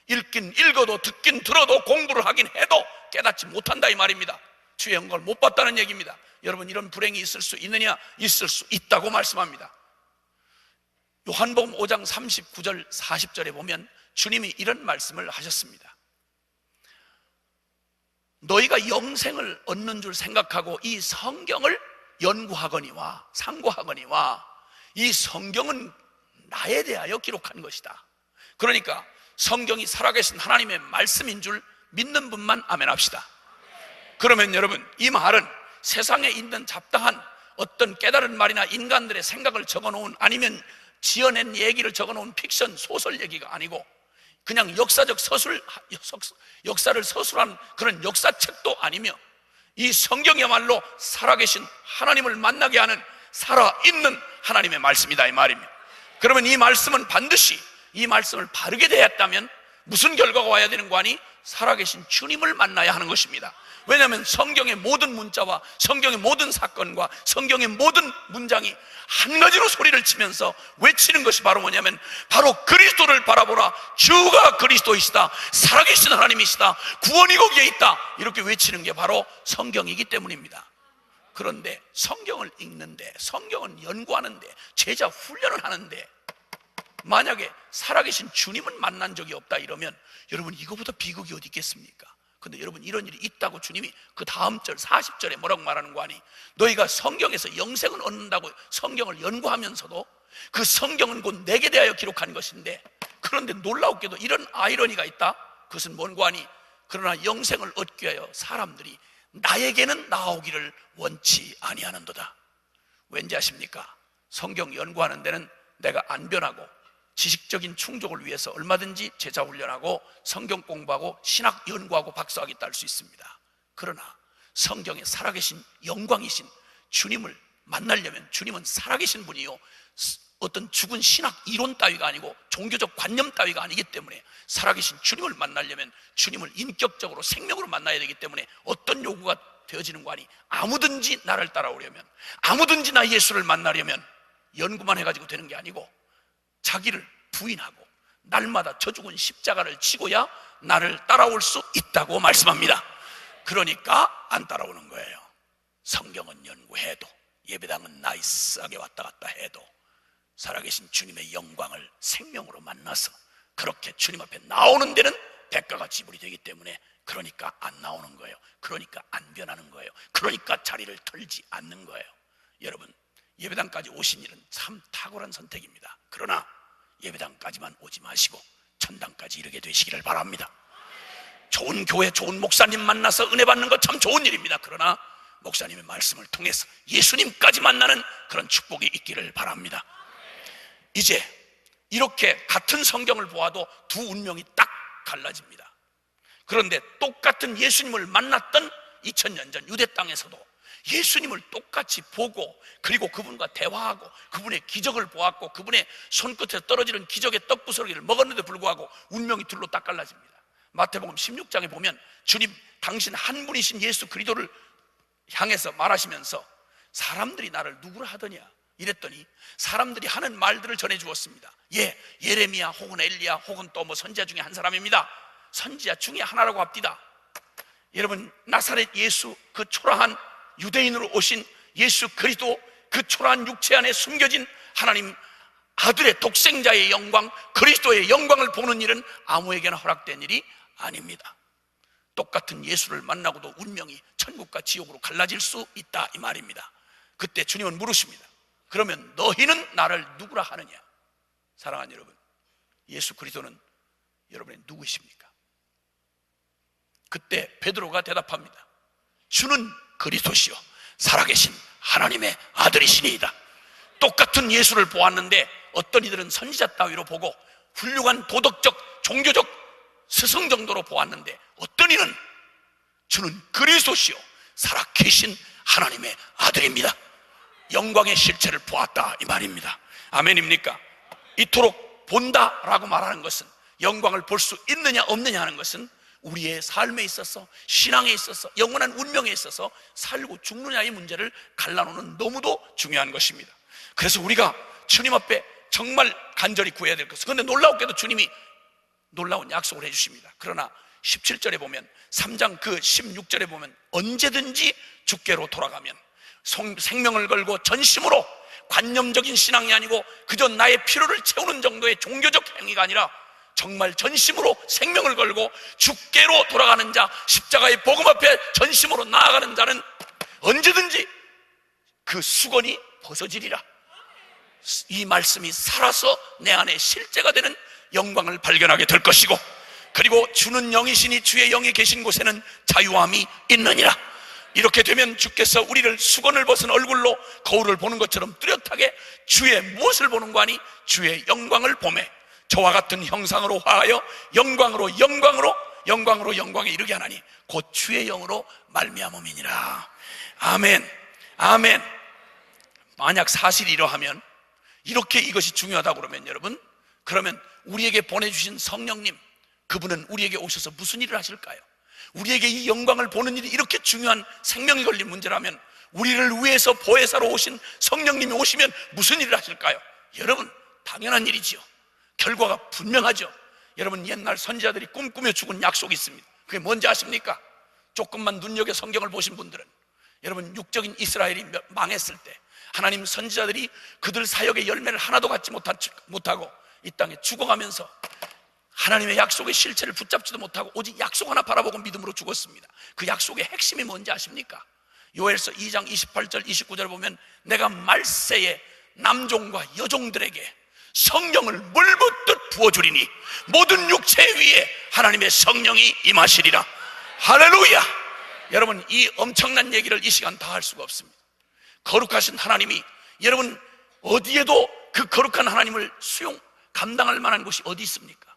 읽긴 읽어도 듣긴 들어도 공부를 하긴 해도 깨닫지 못한다, 이 말입니다. 주의 영광을 못 봤다는 얘기입니다. 여러분, 이런 불행이 있을 수 있느냐? 있을 수 있다고 말씀합니다. 요한복음 5장 39절 40절에 보면 주님이 이런 말씀을 하셨습니다. 너희가 영생을 얻는 줄 생각하고 이 성경을 연구하거니와 상고하거니와 이 성경은 나에 대하여 기록한 것이다. 그러니까 성경이 살아계신 하나님의 말씀인 줄 믿는 분만 아멘 합시다. 그러면 여러분, 이 말은 세상에 있는 잡다한 어떤 깨달은 말이나 인간들의 생각을 적어놓은, 아니면 지어낸 얘기를 적어놓은 픽션 소설 얘기가 아니고 그냥 역사를 서술한 그런 역사책도 아니며 이 성경이야말로 살아계신 하나님을 만나게 하는 살아있는 하나님의 말씀이다, 이 말입니다. 그러면 이 말씀은 반드시 이 말씀을 바르게 대했다면 무슨 결과가 와야 되는 거 아니? 살아계신 주님을 만나야 하는 것입니다. 왜냐하면 성경의 모든 문자와 성경의 모든 사건과 성경의 모든 문장이 한 가지로 소리를 치면서 외치는 것이 바로 뭐냐면 바로 그리스도를 바라보라, 주가 그리스도이시다, 살아계신 하나님이시다, 구원이 거기에 있다, 이렇게 외치는 게 바로 성경이기 때문입니다. 그런데 성경을 읽는데, 성경을 연구하는데, 제자 훈련을 하는데 만약에 살아계신 주님은 만난 적이 없다 이러면 여러분, 이거보다 비극이 어디 있겠습니까? 근데 여러분, 이런 일이 있다고 주님이 그 다음 절 40절에 뭐라고 말하는 거 아니? 너희가 성경에서 영생을 얻는다고 성경을 연구하면서도 그 성경은 곧 내게 대하여 기록한 것인데, 그런데 놀라웠게도 이런 아이러니가 있다. 그것은 뭔고 하니? 그러나 영생을 얻기 위하여 사람들이 나에게는 나오기를 원치 아니하는도다. 왠지 아십니까? 성경 연구하는 데는 내가 안 변하고 지식적인 충족을 위해서 얼마든지 제자훈련하고 성경 공부하고 신학 연구하고 박사학위 딸 수 있습니다. 그러나 성경에 살아계신 영광이신 주님을 만나려면 주님은 살아계신 분이요, 어떤 죽은 신학 이론 따위가 아니고 종교적 관념 따위가 아니기 때문에 살아계신 주님을 만나려면 주님을 인격적으로 생명으로 만나야 되기 때문에 어떤 요구가 되어지는 거 아니? 아무든지 나를 따라오려면, 아무든지 나 예수를 만나려면 연구만 해가지고 되는 게 아니고 자기를 부인하고 날마다 저 죽은 십자가를 지고야 나를 따라올 수 있다고 말씀합니다. 그러니까 안 따라오는 거예요. 성경은 연구해도, 예배당은 나이스하게 왔다 갔다 해도 살아계신 주님의 영광을 생명으로 만나서 그렇게 주님 앞에 나오는 데는 대가가 지불이 되기 때문에, 그러니까 안 나오는 거예요. 그러니까 안 변하는 거예요. 그러니까 자리를 털지 않는 거예요. 여러분, 예배당까지 오신 일은 참 탁월한 선택입니다. 그러나 예배당까지만 오지 마시고 천당까지 이르게 되시기를 바랍니다. 좋은 교회, 좋은 목사님 만나서 은혜 받는 것 참 좋은 일입니다. 그러나 목사님의 말씀을 통해서 예수님까지 만나는 그런 축복이 있기를 바랍니다. 이제 이렇게 같은 성경을 보아도 두 운명이 딱 갈라집니다. 그런데 똑같은 예수님을 만났던 2000년 전 유대 땅에서도 예수님을 똑같이 보고, 그리고 그분과 대화하고 그분의 기적을 보았고 그분의 손끝에 떨어지는 기적의 떡부스러기를 먹었는데 불구하고 운명이 둘로 딱 갈라집니다. 마태복음 16장에 보면 주님, 당신 한 분이신 예수 그리스도를 향해서 말하시면서 사람들이 나를 누구라 하더냐 이랬더니 사람들이 하는 말들을 전해주었습니다. 예, 예레미야 혹은 엘리야 혹은 또 뭐 선지자 중에 한 사람입니다. 선지자 중에 하나라고 합디다. 여러분, 나사렛 예수, 그 초라한 유대인으로 오신 예수 그리스도, 그 초라한 육체 안에 숨겨진 하나님 아들의 독생자의 영광, 그리스도의 영광을 보는 일은 아무에게나 허락된 일이 아닙니다. 똑같은 예수를 만나고도 운명이 천국과 지옥으로 갈라질 수 있다 이 말입니다. 그때 주님은 물으십니다. 그러면 너희는 나를 누구라 하느냐? 사랑하는 여러분, 예수 그리스도는 여러분의 누구이십니까? 그때 베드로가 대답합니다. 주는 그리스도시요 살아계신 하나님의 아들이시니이다. 똑같은 예수를 보았는데 어떤 이들은 선지자 따위로 보고 훌륭한 도덕적 종교적 스승 정도로 보았는데 어떤 이는 주는 그리스도시요 살아계신 하나님의 아들입니다. 영광의 실체를 보았다 이 말입니다. 아멘입니까? 이토록 본다라고 말하는 것은, 영광을 볼 수 있느냐 없느냐 하는 것은 우리의 삶에 있어서, 신앙에 있어서, 영원한 운명에 있어서 살고 죽느냐의 문제를 갈라놓는 너무도 중요한 것입니다. 그래서 우리가 주님 앞에 정말 간절히 구해야 될 것은, 그런데 놀라웠게도 주님이 놀라운 약속을 해주십니다. 그러나 17절에 보면, 3장 그 16절에 보면 언제든지 주께로 돌아가면, 생명을 걸고 전심으로, 관념적인 신앙이 아니고 그저 나의 필요를 채우는 정도의 종교적 행위가 아니라 정말 전심으로 생명을 걸고 주께로 돌아가는 자, 십자가의 복음 앞에 전심으로 나아가는 자는 언제든지 그 수건이 벗어지리라. 이 말씀이 살아서 내 안에 실제가 되는 영광을 발견하게 될 것이고, 그리고 주는 영이시니 주의 영이 계신 곳에는 자유함이 있느니라. 이렇게 되면 주께서 우리를 수건을 벗은 얼굴로 거울을 보는 것처럼 뚜렷하게 주의 무엇을 보는 거 아니? 주의 영광을 보매 저와 같은 형상으로 화하여 영광으로 영광으로 영광으로 영광에 이르게 하나니 곧 주의 영으로 말미암음이니라. 아멘, 아멘. 만약 사실이 이러하면, 이렇게 이것이 중요하다고 그러면 여러분, 그러면 우리에게 보내주신 성령님, 그분은 우리에게 오셔서 무슨 일을 하실까요? 우리에게 이 영광을 보는 일이 이렇게 중요한 생명이 걸린 문제라면 우리를 위해서 보혜사로 오신 성령님이 오시면 무슨 일을 하실까요? 여러분, 당연한 일이지요. 결과가 분명하죠. 여러분, 옛날 선지자들이 꿈꾸며 죽은 약속이 있습니다. 그게 뭔지 아십니까? 조금만 눈여겨 성경을 보신 분들은, 여러분, 육적인 이스라엘이 망했을 때 하나님 선지자들이 그들 사역의 열매를 하나도 갖지 못하고 이 땅에 죽어가면서 하나님의 약속의 실체를 붙잡지도 못하고 오직 약속 하나 바라보고 믿음으로 죽었습니다. 그 약속의 핵심이 뭔지 아십니까? 요엘서 2장 28절 29절을 보면 내가 말세에 남종과 여종들에게 성령을 물붓듯 부어주리니 모든 육체 위에 하나님의 성령이 임하시리라. 할렐루야. 여러분, 이 엄청난 얘기를 이 시간 다 할 수가 없습니다. 거룩하신 하나님이, 여러분, 어디에도 그 거룩한 하나님을 감당할 만한 곳이 어디 있습니까?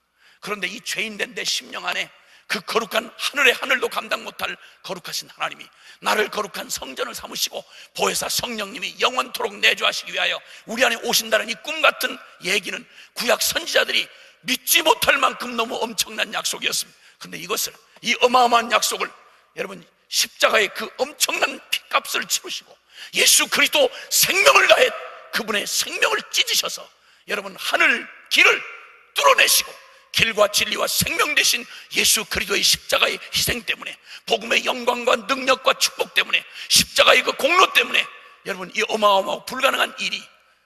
그런데 이 죄인된 내 심령 안에 그 거룩한 하늘의 하늘도 감당 못할 거룩하신 하나님이 나를 거룩한 성전을 삼으시고 보혜사 성령님이 영원토록 내주하시기 위하여 우리 안에 오신다는 이 꿈같은 얘기는 구약 선지자들이 믿지 못할 만큼 너무 엄청난 약속이었습니다. 그런데 이것을, 이 어마어마한 약속을 여러분, 십자가의 그 엄청난 피값을 치르시고 예수 그리스도 생명을 다해 그분의 생명을 찢으셔서 여러분 하늘 길을 뚫어내시고 길과 진리와 생명 되신 예수 그리스도의 십자가의 희생 때문에, 복음의 영광과 능력과 축복 때문에, 십자가의 그 공로 때문에 여러분 이 어마어마하고 불가능한 일이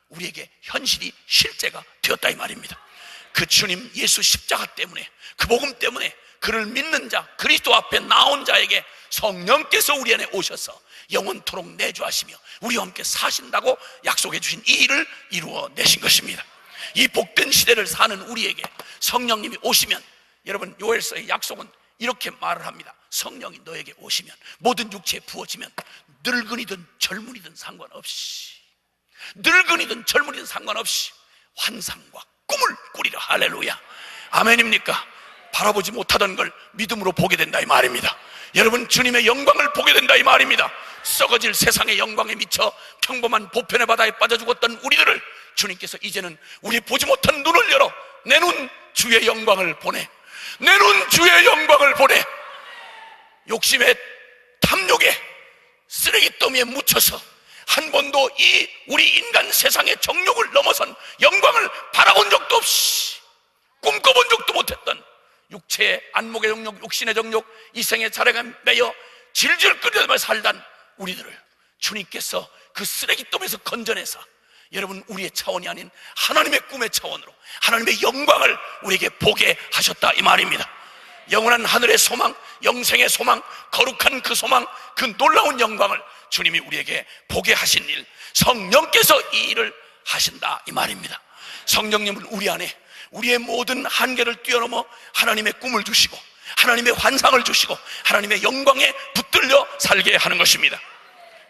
우리에게 현실이 실제가 되었다 이 말입니다. 그 주님 예수 십자가 때문에, 그 복음 때문에 그를 믿는 자, 그리스도 앞에 나온 자에게 성령께서 우리 안에 오셔서 영원토록 내주하시며 우리와 함께 사신다고 약속해 주신 이 일을 이루어내신 것입니다. 이 복된 시대를 사는 우리에게 성령님이 오시면, 여러분 요엘서의 약속은 이렇게 말을 합니다. 성령이 너에게 오시면, 모든 육체에 부어지면 늙은이든 젊은이든 상관없이, 늙은이든 젊은이든 상관없이 환상과 꿈을 꾸리라. 할렐루야, 아멘입니까? 바라보지 못하던 걸 믿음으로 보게 된다 이 말입니다. 여러분 주님의 영광을 보게 된다 이 말입니다. 썩어질 세상의 영광에 미쳐 평범한 보편의 바다에 빠져 죽었던 우리들을 주님께서 이제는 우리 보지 못한 눈을 열어 내 눈 주의 영광을 보내, 내 눈 주의 영광을 보내, 욕심에 탐욕에 쓰레기더미에 묻혀서 한 번도 이 우리 인간 세상의 정욕을 넘어선 영광을 바라본 적도 없이 꿈꿔본 적도 못했던 육체의 안목의 정욕, 육신의 정욕, 이생의 자랑에 매여 질질 끓여며 살던 우리들을 주님께서 그 쓰레기더미에서 건져내서 여러분 우리의 차원이 아닌 하나님의 꿈의 차원으로 하나님의 영광을 우리에게 보게 하셨다 이 말입니다. 영원한 하늘의 소망, 영생의 소망, 거룩한 그 소망, 그 놀라운 영광을 주님이 우리에게 보게 하신 일, 성령께서 이 일을 하신다 이 말입니다. 성령님은 우리 안에 우리의 모든 한계를 뛰어넘어 하나님의 꿈을 주시고 하나님의 환상을 주시고 하나님의 영광에 붙들려 살게 하는 것입니다.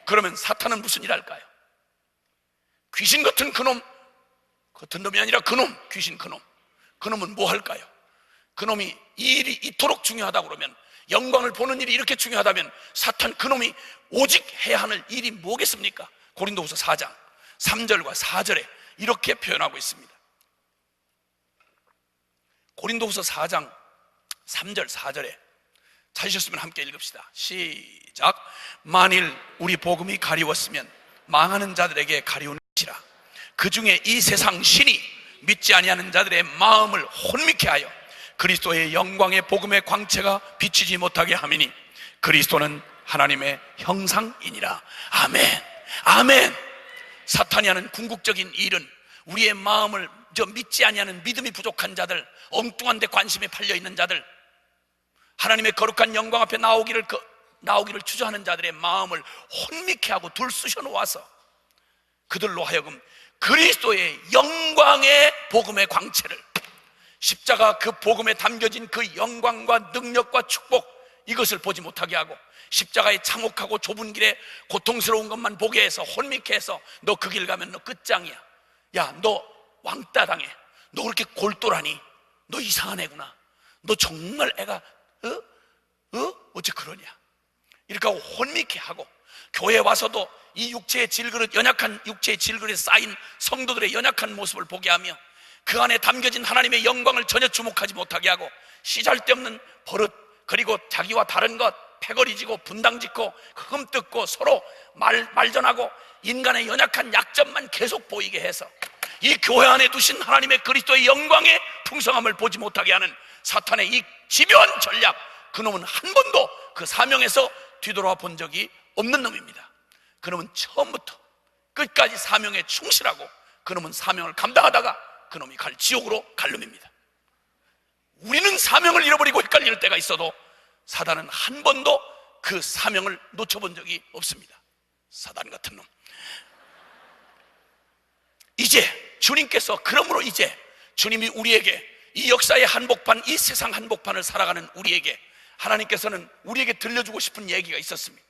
그러면 사탄은 무슨 일 할까요? 귀신 같은 그놈, 같은 놈이 아니라 그놈, 귀신 그놈, 그놈은 뭐 할까요? 그놈이 이 일이 이토록 중요하다고 그러면, 영광을 보는 일이 이렇게 중요하다면 사탄 그놈이 오직 해야 하는 일이 뭐겠습니까? 고린도후서 4장 3절과 4절에 이렇게 표현하고 있습니다. 고린도후서 4장 3절 4절에 찾으셨으면 함께 읽읍시다. 시작. 만일 우리 복음이 가리웠으면 망하는 자들에게 가리운 것이라. 그 중에 이 세상 신이 믿지 아니하는 자들의 마음을 혼미케 하여 그리스도의 영광의 복음의 광채가 비치지 못하게 하미니 그리스도는 하나님의 형상이니라. 아멘, 아멘. 사탄이 하는 궁극적인 일은 우리의 마음을 믿지 아니하는 믿음이 부족한 자들, 엉뚱한 데 관심에 팔려 있는 자들, 하나님의 거룩한 영광 앞에 나오기를 주저하는 자들의 마음을 혼미케 하고 둘쑤셔 놓아서 그들로 하여금 그리스도의 영광의 복음의 광채를, 십자가 그 복음에 담겨진 그 영광과 능력과 축복, 이것을 보지 못하게 하고 십자가의 참혹하고 좁은 길에 고통스러운 것만 보게 해서 혼미케 해서 너 그 길 가면 너 끝장이야, 야 너 왕따 당해, 너 그렇게 골똘하니, 너 이상한 애구나, 너 정말 애가 어째 그러냐, 이렇게 하고 혼미케 하고, 교회에 와서도 이 육체의 질그릇, 연약한 육체의 질그릇에 쌓인 성도들의 연약한 모습을 보게 하며 그 안에 담겨진 하나님의 영광을 전혀 주목하지 못하게 하고 시잘데없는 버릇, 그리고 자기와 다른 것 패거리지고 분당짓고 흠뜯고 서로 말전하고 인간의 연약한 약점만 계속 보이게 해서 이 교회 안에 두신 하나님의 그리스도의 영광의 풍성함을 보지 못하게 하는 사탄의 이 집요한 전략, 그놈은 한 번도 그 사명에서 뒤돌아 본 적이 없는 놈입니다. 그놈은 처음부터 끝까지 사명에 충실하고 그놈은 사명을 감당하다가 그놈이 갈 지옥으로 갈 놈입니다. 우리는 사명을 잃어버리고 헷갈릴 때가 있어도 사단은 한 번도 그 사명을 놓쳐본 적이 없습니다. 사단 같은 놈. 이제 주님께서, 그러므로 이제 주님이 우리에게 이 역사의 한복판, 이 세상 한복판을 살아가는 우리에게 하나님께서는 우리에게 들려주고 싶은 얘기가 있었습니다.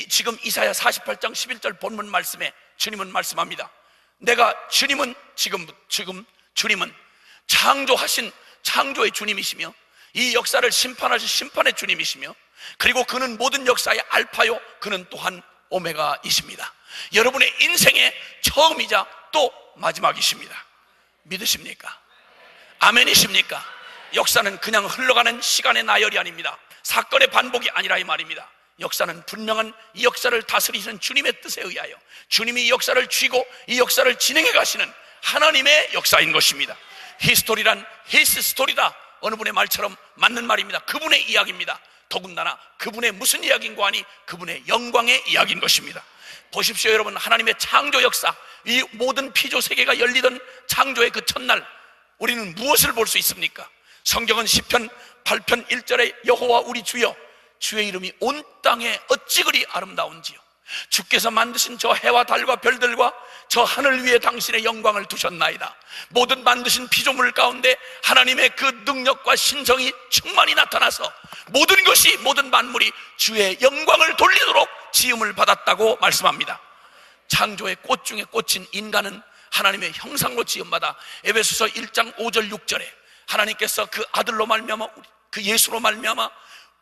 지금 이사야 48장 11절 본문 말씀에 주님은 말씀합니다. 주님은 창조하신 창조의 주님이시며 이 역사를 심판하실 심판의 주님이시며, 그리고 그는 모든 역사의 알파요, 그는 또한 오메가이십니다. 여러분의 인생의 처음이자 또 마지막이십니다. 믿으십니까? 아멘이십니까? 역사는 그냥 흘러가는 시간의 나열이 아닙니다. 사건의 반복이 아니라 이 말입니다. 역사는 분명한 이 역사를 다스리시는 주님의 뜻에 의하여 주님이 이 역사를 쥐고 이 역사를 진행해 가시는 하나님의 역사인 것입니다. 히스토리란 히스 스토리다, 어느 분의 말처럼 맞는 말입니다. 그분의 이야기입니다. 더군다나 그분의 무슨 이야기인고 하니 그분의 영광의 이야기인 것입니다. 보십시오 여러분, 하나님의 창조 역사, 이 모든 피조 세계가 열리던 창조의 그 첫날, 우리는 무엇을 볼 수 있습니까? 성경은 시편 8편 1절에 여호와 우리 주여, 주의 이름이 온 땅에 어찌 그리 아름다운지요. 주께서 만드신 저 해와 달과 별들과 저 하늘 위에 당신의 영광을 두셨나이다. 모든 만드신 피조물 가운데 하나님의 그 능력과 신성이 충만히 나타나서 모든 것이, 모든 만물이 주의 영광을 돌리도록 지음을 받았다고 말씀합니다. 창조의 꽃 중에 꽃인 인간은 하나님의 형상으로 지음받아 에베소서 1장 5절 6절에 하나님께서 그 아들로 말미암아, 그 예수로 말미암아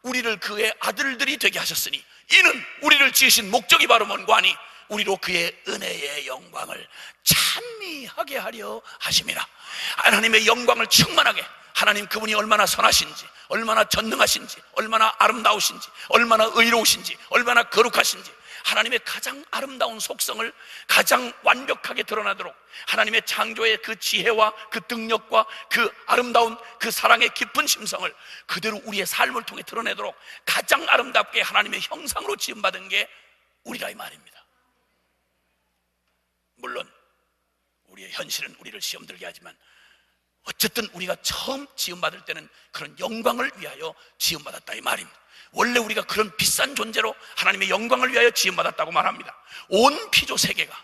우리를 그의 아들들이 되게 하셨으니 이는 우리를 지으신 목적이 바로 뭔고 하니 우리로 그의 은혜의 영광을 찬미하게 하려 하심이라. 하나님의 영광을 충만하게, 하나님 그분이 얼마나 선하신지, 얼마나 전능하신지, 얼마나 아름다우신지, 얼마나 의로우신지, 얼마나 거룩하신지, 하나님의 가장 아름다운 속성을 가장 완벽하게 드러나도록 하나님의 창조의 그 지혜와 그 능력과 그 아름다운 그 사랑의 깊은 심성을 그대로 우리의 삶을 통해 드러내도록 가장 아름답게 하나님의 형상으로 지음받은 게 우리라 이 말입니다. 물론 우리의 현실은 우리를 시험들게 하지만 어쨌든 우리가 처음 지음받을 때는 그런 영광을 위하여 지음받았다 이 말입니다. 원래 우리가 그런 비싼 존재로 하나님의 영광을 위하여 지음받았다고 말합니다. 온 피조 세계가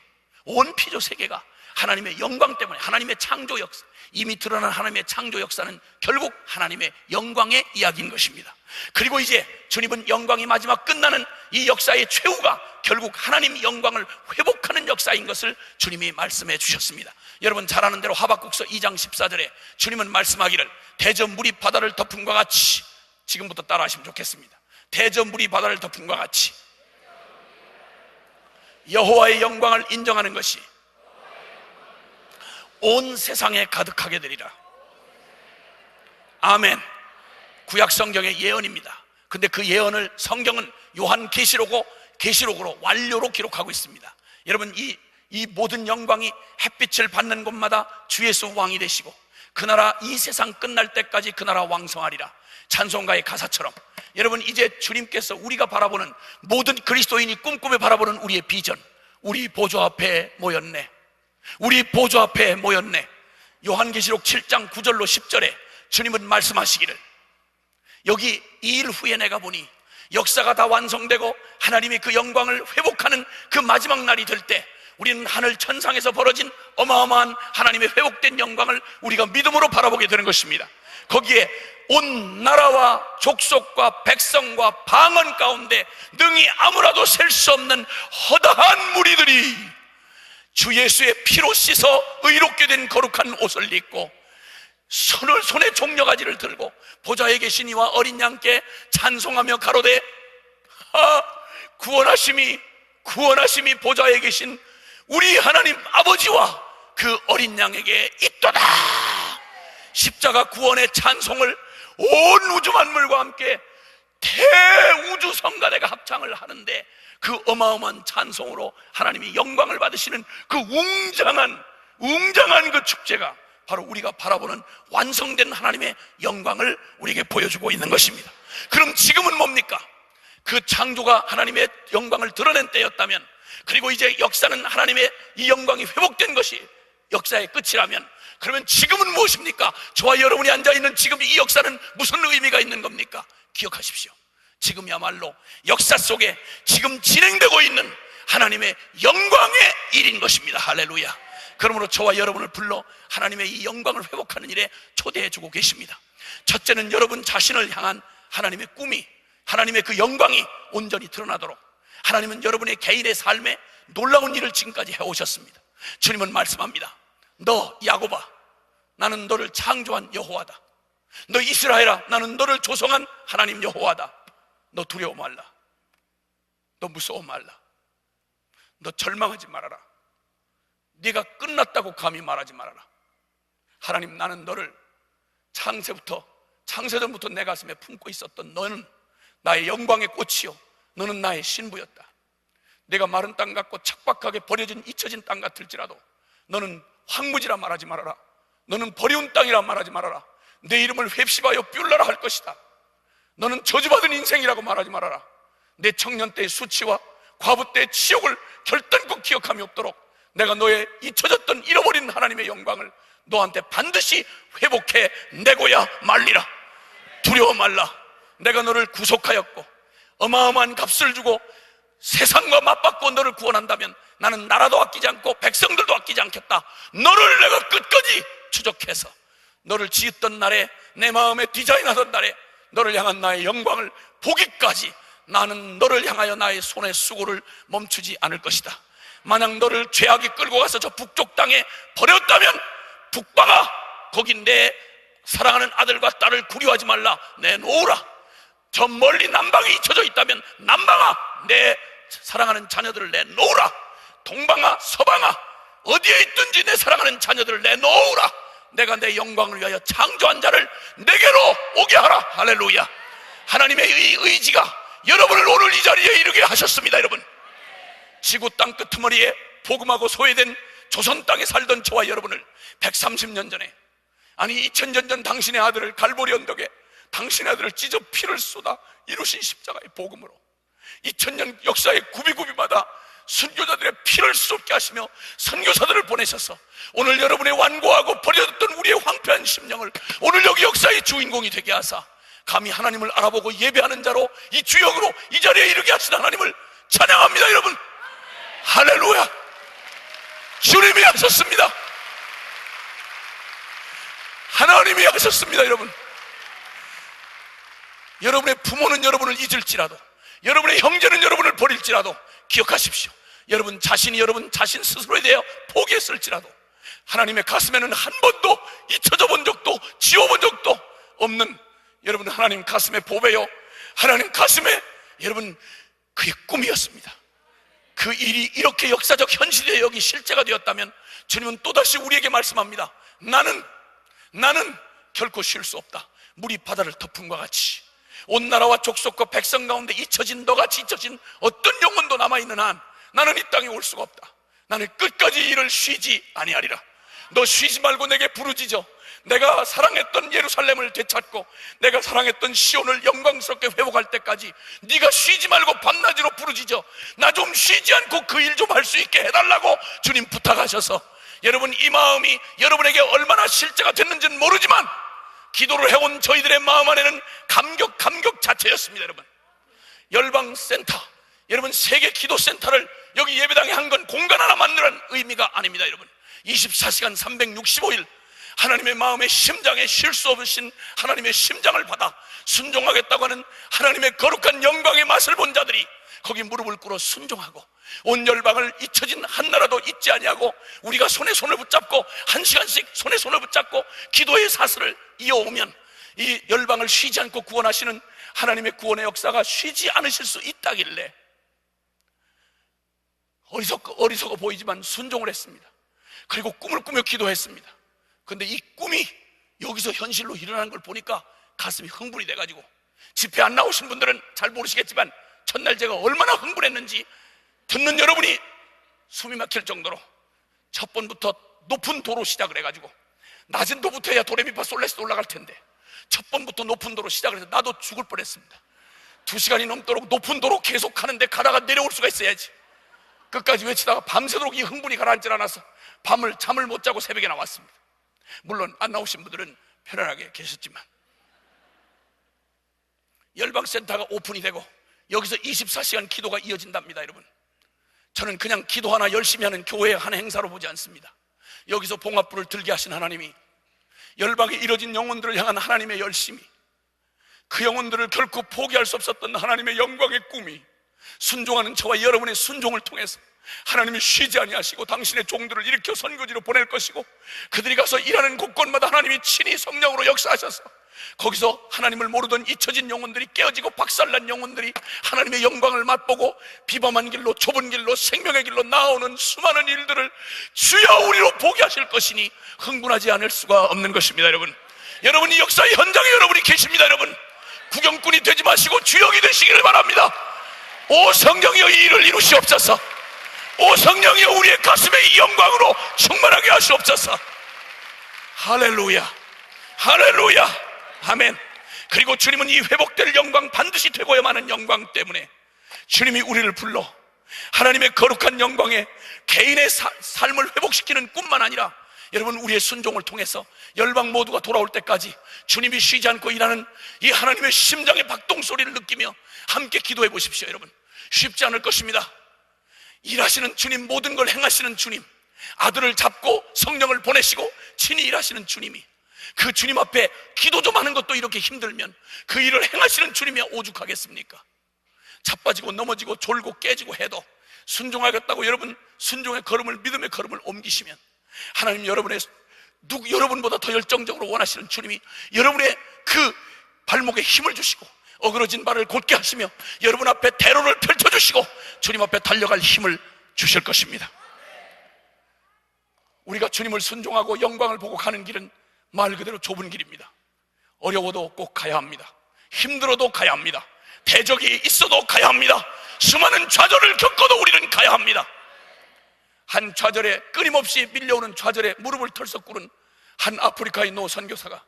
하나님의 영광 때문에, 하나님의 창조 역사, 이미 드러난 하나님의 창조 역사는 결국 하나님의 영광의 이야기인 것입니다. 그리고 이제 주님은 영광이 마지막 끝나는 이 역사의 최후가 결국 하나님 영광을 회복하는 역사인 것을 주님이 말씀해 주셨습니다. 여러분 잘 아는 대로 하박국서 2장 14절에 주님은 말씀하기를 대저 물이 바다를 덮음과 같이, 지금부터 따라하시면 좋겠습니다. 대저 물이 바다를 덮음과 같이 여호와의 영광을 인정하는 것이 온 세상에 가득하게 되리라. 아멘. 구약 성경의 예언입니다. 근데 그 예언을 성경은 요한계시록으로 완료로 기록하고 있습니다. 여러분 이 모든 영광이 햇빛을 받는 곳마다 주 예수 왕이 되시고 그 나라, 이 세상 끝날 때까지 그 나라 왕성하리라. 찬송가의 가사처럼 여러분 이제 주님께서 우리가 바라보는 모든 그리스도인이 꿈꾸며 바라보는 우리의 비전, 우리 보좌 앞에 모였네. 우리 보좌 앞에 모였네. 요한계시록 7장 9절로 10절에 주님은 말씀하시기를 여기 2일 후에 내가 보니 역사가 다 완성되고 하나님이 그 영광을 회복하는 그 마지막 날이 될 때 우리는 하늘 천상에서 벌어진 어마어마한 하나님의 회복된 영광을 우리가 믿음으로 바라보게 되는 것입니다. 거기에 온 나라와 족속과 백성과 방언 가운데 능히 아무라도 셀 수 없는 허다한 무리들이 주 예수의 피로 씻어 의롭게 된 거룩한 옷을 입고 손에 종려가지를 들고 보좌에 계신 이와 어린 양께 찬송하며 가로되 구원하심이 보좌에 계신 우리 하나님 아버지와 그 어린 양에게 있도다. 십자가 구원의 찬송을 온 우주 만물과 함께 대우주 성가대가 합창을 하는데 그 어마어마한 찬송으로 하나님이 영광을 받으시는 그 웅장한 그 축제가 바로 우리가 바라보는 완성된 하나님의 영광을 우리에게 보여주고 있는 것입니다. 그럼 지금은 뭡니까? 그 창조가 하나님의 영광을 드러낸 때였다면, 그리고 이제 역사는 하나님의 이 영광이 회복된 것이 역사의 끝이라면, 그러면 지금은 무엇입니까? 저와 여러분이 앉아있는 지금 이 역사는 무슨 의미가 있는 겁니까? 기억하십시오. 지금이야말로 역사 속에 지금 진행되고 있는 하나님의 영광의 일인 것입니다. 할렐루야. 그러므로 저와 여러분을 불러 하나님의 이 영광을 회복하는 일에 초대해 주고 계십니다. 첫째는 여러분 자신을 향한 하나님의 꿈이, 하나님의 그 영광이 온전히 드러나도록 하나님은 여러분의 개인의 삶에 놀라운 일을 지금까지 해오셨습니다. 주님은 말씀합니다. 너 야곱아, 나는 너를 창조한 여호와다. 너 이스라엘아, 나는 너를 조성한 하나님 여호와다. 너 두려워 말라. 너 무서워 말라. 너 절망하지 말아라. 네가 끝났다고 감히 말하지 말아라. 하나님, 나는 너를 창세전부터 내 가슴에 품고 있었던 너는 나의 영광의 꽃이요, 너는 나의 신부였다. 내가 마른 땅 같고 척박하게 버려진 잊혀진 땅 같을지라도 너는 황무지라 말하지 말아라. 너는 버려운 땅이라 말하지 말아라. 내 이름을 홑시바여 뷸라라 할 것이다. 너는 저주받은 인생이라고 말하지 말아라. 내 청년 때의 수치와 과부 때의 치욕을 결단코 기억함이 없도록 내가 너의 잊혀졌던 잃어버린 하나님의 영광을 너한테 반드시 회복해 내고야 말리라. 두려워 말라. 내가 너를 구속하였고 어마어마한 값을 주고 세상과 맞받고 너를 구원한다면 나는 나라도 아끼지 않고 백성들도 아끼지 않겠다. 너를 내가 끝까지 추적해서 너를 지었던 날에, 내 마음에 디자인하던 날에 너를 향한 나의 영광을 보기까지 나는 너를 향하여 나의 손의 수고를 멈추지 않을 것이다. 만약 너를 죄악이 끌고 가서 저 북쪽 땅에 버렸다면 북방아, 거기 내 사랑하는 아들과 딸을 구려하지 말라. 내놓으라. 저 멀리 남방에 잊혀져 있다면 남방아, 내 사랑하는 자녀들을 내놓으라. 동방아, 서방아, 어디에 있든지 내 사랑하는 자녀들을 내놓으라. 내가 내 영광을 위하여 창조한 자를 내게로 오게 하라. 할렐루야. 하나님의 의지가 여러분을 오늘 이 자리에 이르게 하셨습니다. 여러분, 지구 땅 끄트머리에 복음하고 소외된 조선 땅에 살던 저와 여러분을 130년 전에, 아니 2000년 전 당신의 아들을 갈보리 언덕에 당신의 아들을 찢어 피를 쏟아 이루신 십자가의 복음으로 2000년 역사의 구비구비마다 선교자들의 피를 쏟게 하시며 선교사들을 보내셔서 오늘 여러분의 완고하고 버려졌던 우리의 황폐한 심령을 오늘 여기 역사의 주인공이 되게 하사 감히 하나님을 알아보고 예배하는 자로 이 주역으로 이 자리에 이르게 하신 하나님을 찬양합니다. 여러분, 할렐루야. 주님이 하셨습니다. 하나님이 하셨습니다. 여러분, 여러분의 부모는 여러분을 잊을지라도, 여러분의 형제는 여러분을 버릴지라도 기억하십시오. 여러분 자신이 여러분 자신 스스로에 대해 포기했을지라도 하나님의 가슴에는 한 번도 잊혀져 본 적도 지워본 적도 없는 여러분 하나님 가슴의 보배요, 하나님 가슴에 여러분 그의 꿈이었습니다. 그 일이 이렇게 역사적 현실에 여기 실제가 되었다면 주님은 또다시 우리에게 말씀합니다. 나는 결코 쉴 수 없다. 물이 바다를 덮음과 같이 온 나라와 족속과 백성 가운데 잊혀진 너같이 잊혀진 어떤 영혼도 남아있는 한 나는 이 땅에 올 수가 없다. 나는 끝까지 일을 쉬지 아니하리라. 너 쉬지 말고 내게 부르짖어. 내가 사랑했던 예루살렘을 되찾고 내가 사랑했던 시온을 영광스럽게 회복할 때까지 네가 쉬지 말고 밤낮으로 부르짖어. 나 좀 쉬지 않고 그 일 좀 할 수 있게 해달라고 주님 부탁하셔서 여러분 이 마음이 여러분에게 얼마나 실제가 됐는지는 모르지만 기도를 해온 저희들의 마음 안에는 감격 자체였습니다. 여러분, 열방센터, 여러분 세계 기도센터를 여기 예배당에 한 건 공간 하나 만드는 의미가 아닙니다. 여러분, 24시간 365일 하나님의 마음의 심장에 쉴 수 없으신 하나님의 심장을 받아 순종하겠다고 하는 하나님의 거룩한 영광의 맛을 본 자들이 거기 무릎을 꿇어 순종하고 온 열방을 잊혀진 한 나라도 잊지 아니하고 우리가 손에 손을 붙잡고 한 시간씩 손에 손을 붙잡고 기도의 사슬을 이어오면 이 열방을 쉬지 않고 구원하시는 하나님의 구원의 역사가 쉬지 않으실 수 있다길래 어리석어 보이지만 순종을 했습니다. 그리고 꿈을 꾸며 기도했습니다. 그런데 이 꿈이 여기서 현실로 일어나는 걸 보니까 가슴이 흥분이 돼가지고, 집회 안 나오신 분들은 잘 모르시겠지만 첫날 제가 얼마나 흥분했는지 듣는 여러분이 숨이 막힐 정도로 첫 번부터 높은 도로 시작을 해가지고, 낮은 도부터 해야 도레미파 솔레스도 올라갈 텐데 첫 번부터 높은 도로 시작을 해서 나도 죽을 뻔했습니다. 2시간이 넘도록 높은 도로 계속 가는데 가다가 내려올 수가 있어야지. 끝까지 외치다가 밤새도록 이 흥분이 가라앉질 않아서 잠을 못 자고 새벽에 나왔습니다. 물론 안 나오신 분들은 편안하게 계셨지만 열방센터가 오픈이 되고 여기서 24시간 기도가 이어진답니다. 여러분, 저는 그냥 기도 하나 열심히 하는 교회의 한 행사로 보지 않습니다. 여기서 봉합불을 들게 하신 하나님이 열방에 이뤄진 영혼들을 향한 하나님의 열심이, 그 영혼들을 결코 포기할 수 없었던 하나님의 영광의 꿈이 순종하는 저와 여러분의 순종을 통해서 하나님이 쉬지 아니하시고 당신의 종들을 일으켜 선교지로 보낼 것이고, 그들이 가서 일하는 곳곳마다 하나님이 친히 성령으로 역사하셔서 거기서 하나님을 모르던 잊혀진 영혼들이, 깨어지고 박살난 영혼들이 하나님의 영광을 맛보고 비범한 길로, 좁은 길로, 생명의 길로 나오는 수많은 일들을 주여 우리로 보게 하실 것이니 흥분하지 않을 수가 없는 것입니다. 여러분이 역사의 현장에 여러분이 계십니다. 여러분, 구경꾼이 되지 마시고 주역이 되시기를 바랍니다. 오 성령이여, 이 일을 이루시옵소서. 오 성령이여, 우리의 가슴에 이 영광으로 충만하게 하시옵소서. 할렐루야, 할렐루야, 아멘. 그리고 주님은 이 회복될 영광, 반드시 되고야만 하는 영광 때문에 주님이 우리를 불러 하나님의 거룩한 영광에 개인의 삶을 회복시키는 꿈만 아니라, 여러분, 우리의 순종을 통해서 열방 모두가 돌아올 때까지 주님이 쉬지 않고 일하는 이 하나님의 심장의 박동소리를 느끼며 함께 기도해 보십시오. 여러분, 쉽지 않을 것입니다. 일하시는 주님, 모든 걸 행하시는 주님, 아들을 잡고 성령을 보내시고 친히 일하시는 주님이, 그 주님 앞에 기도 좀 하는 것도 이렇게 힘들면 그 일을 행하시는 주님이 오죽하겠습니까? 자빠지고 넘어지고 졸고 깨지고 해도 순종하겠다고 여러분 순종의 걸음을, 믿음의 걸음을 옮기시면 하나님 여러분보다 더 열정적으로 원하시는 주님이 여러분의 그 발목에 힘을 주시고 어그러진 발을 곧게 하시며 여러분 앞에 대로를 펼쳐주시고 주님 앞에 달려갈 힘을 주실 것입니다. 우리가 주님을 순종하고 영광을 보고 가는 길은 말 그대로 좁은 길입니다. 어려워도 꼭 가야 합니다. 힘들어도 가야 합니다. 대적이 있어도 가야 합니다. 수많은 좌절을 겪어도 우리는 가야 합니다. 한 좌절에, 끊임없이 밀려오는 좌절에 무릎을 털썩 꿇은 한 아프리카의 노 선교사가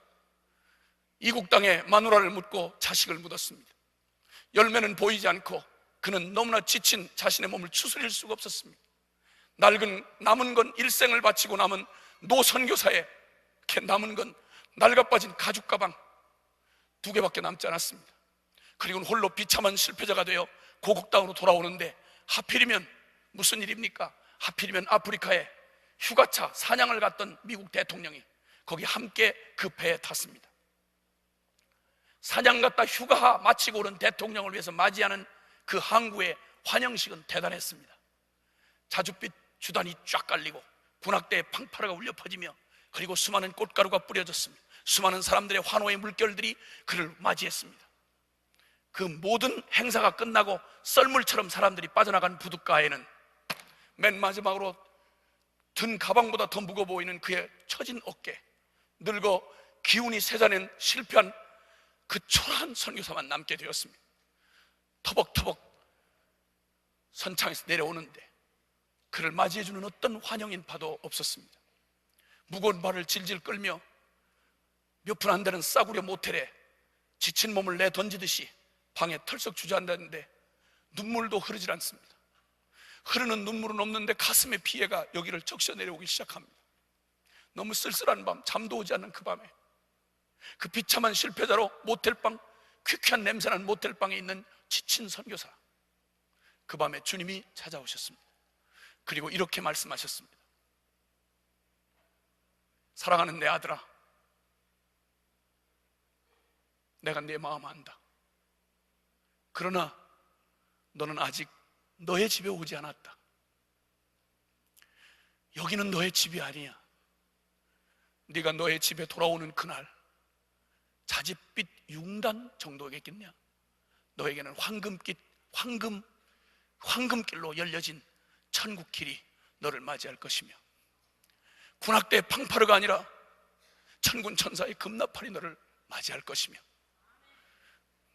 이국 땅에 마누라를 묻고 자식을 묻었습니다. 열매는 보이지 않고 그는 너무나 지친 자신의 몸을 추스릴 수가 없었습니다. 남은 건 일생을 바치고 남은 노 선교사의 남은 건 낡아빠진 가죽 가방 2개밖에 남지 않았습니다. 그리고 홀로 비참한 실패자가 되어 고국 땅으로 돌아오는데, 하필이면 무슨 일입니까? 하필이면 아프리카에 휴가차 사냥을 갔던 미국 대통령이 거기 함께 그 배에 탔습니다. 사냥 갔다 휴가 마치고 오는 대통령을 위해서 맞이하는 그 항구의 환영식은 대단했습니다. 자줏빛 주단이 쫙 깔리고 군악대의 팡파르가 울려 퍼지며, 그리고 수많은 꽃가루가 뿌려졌습니다. 수많은 사람들의 환호의 물결들이 그를 맞이했습니다. 그 모든 행사가 끝나고 썰물처럼 사람들이 빠져나간 부둣가에는 맨 마지막으로 든 가방보다 더 무거워 보이는 그의 처진 어깨, 늙어 기운이 쇠잔엔 실패한 그 초라한 선교사만 남게 되었습니다. 터벅터벅 선창에서 내려오는데 그를 맞이해주는 어떤 환영인파도 없었습니다. 무거운 발을 질질 끌며 몇 푼 안 되는 싸구려 모텔에 지친 몸을 내던지듯이 방에 털썩 주저앉았는데 눈물도 흐르질 않습니다. 흐르는 눈물은 없는데 가슴의 피해가 여기를 적셔 내려오기 시작합니다. 너무 쓸쓸한 밤, 잠도 오지 않는 그 밤에 그 비참한 실패자로 모텔방, 퀴퀴한 냄새나는 모텔방에 있는 지친 선교사, 그 밤에 주님이 찾아오셨습니다. 그리고 이렇게 말씀하셨습니다. 사랑하는 내 아들아, 내가 네 마음 안다. 그러나 너는 아직 너의 집에 오지 않았다. 여기는 너의 집이 아니야. 네가 너의 집에 돌아오는 그날 자줏빛 6단 정도겠냐? 너에게는 황금길로 열려진 천국 길이 너를 맞이할 것이며, 군악대의 팡파르가 아니라 천군 천사의 금나팔이 너를 맞이할 것이며,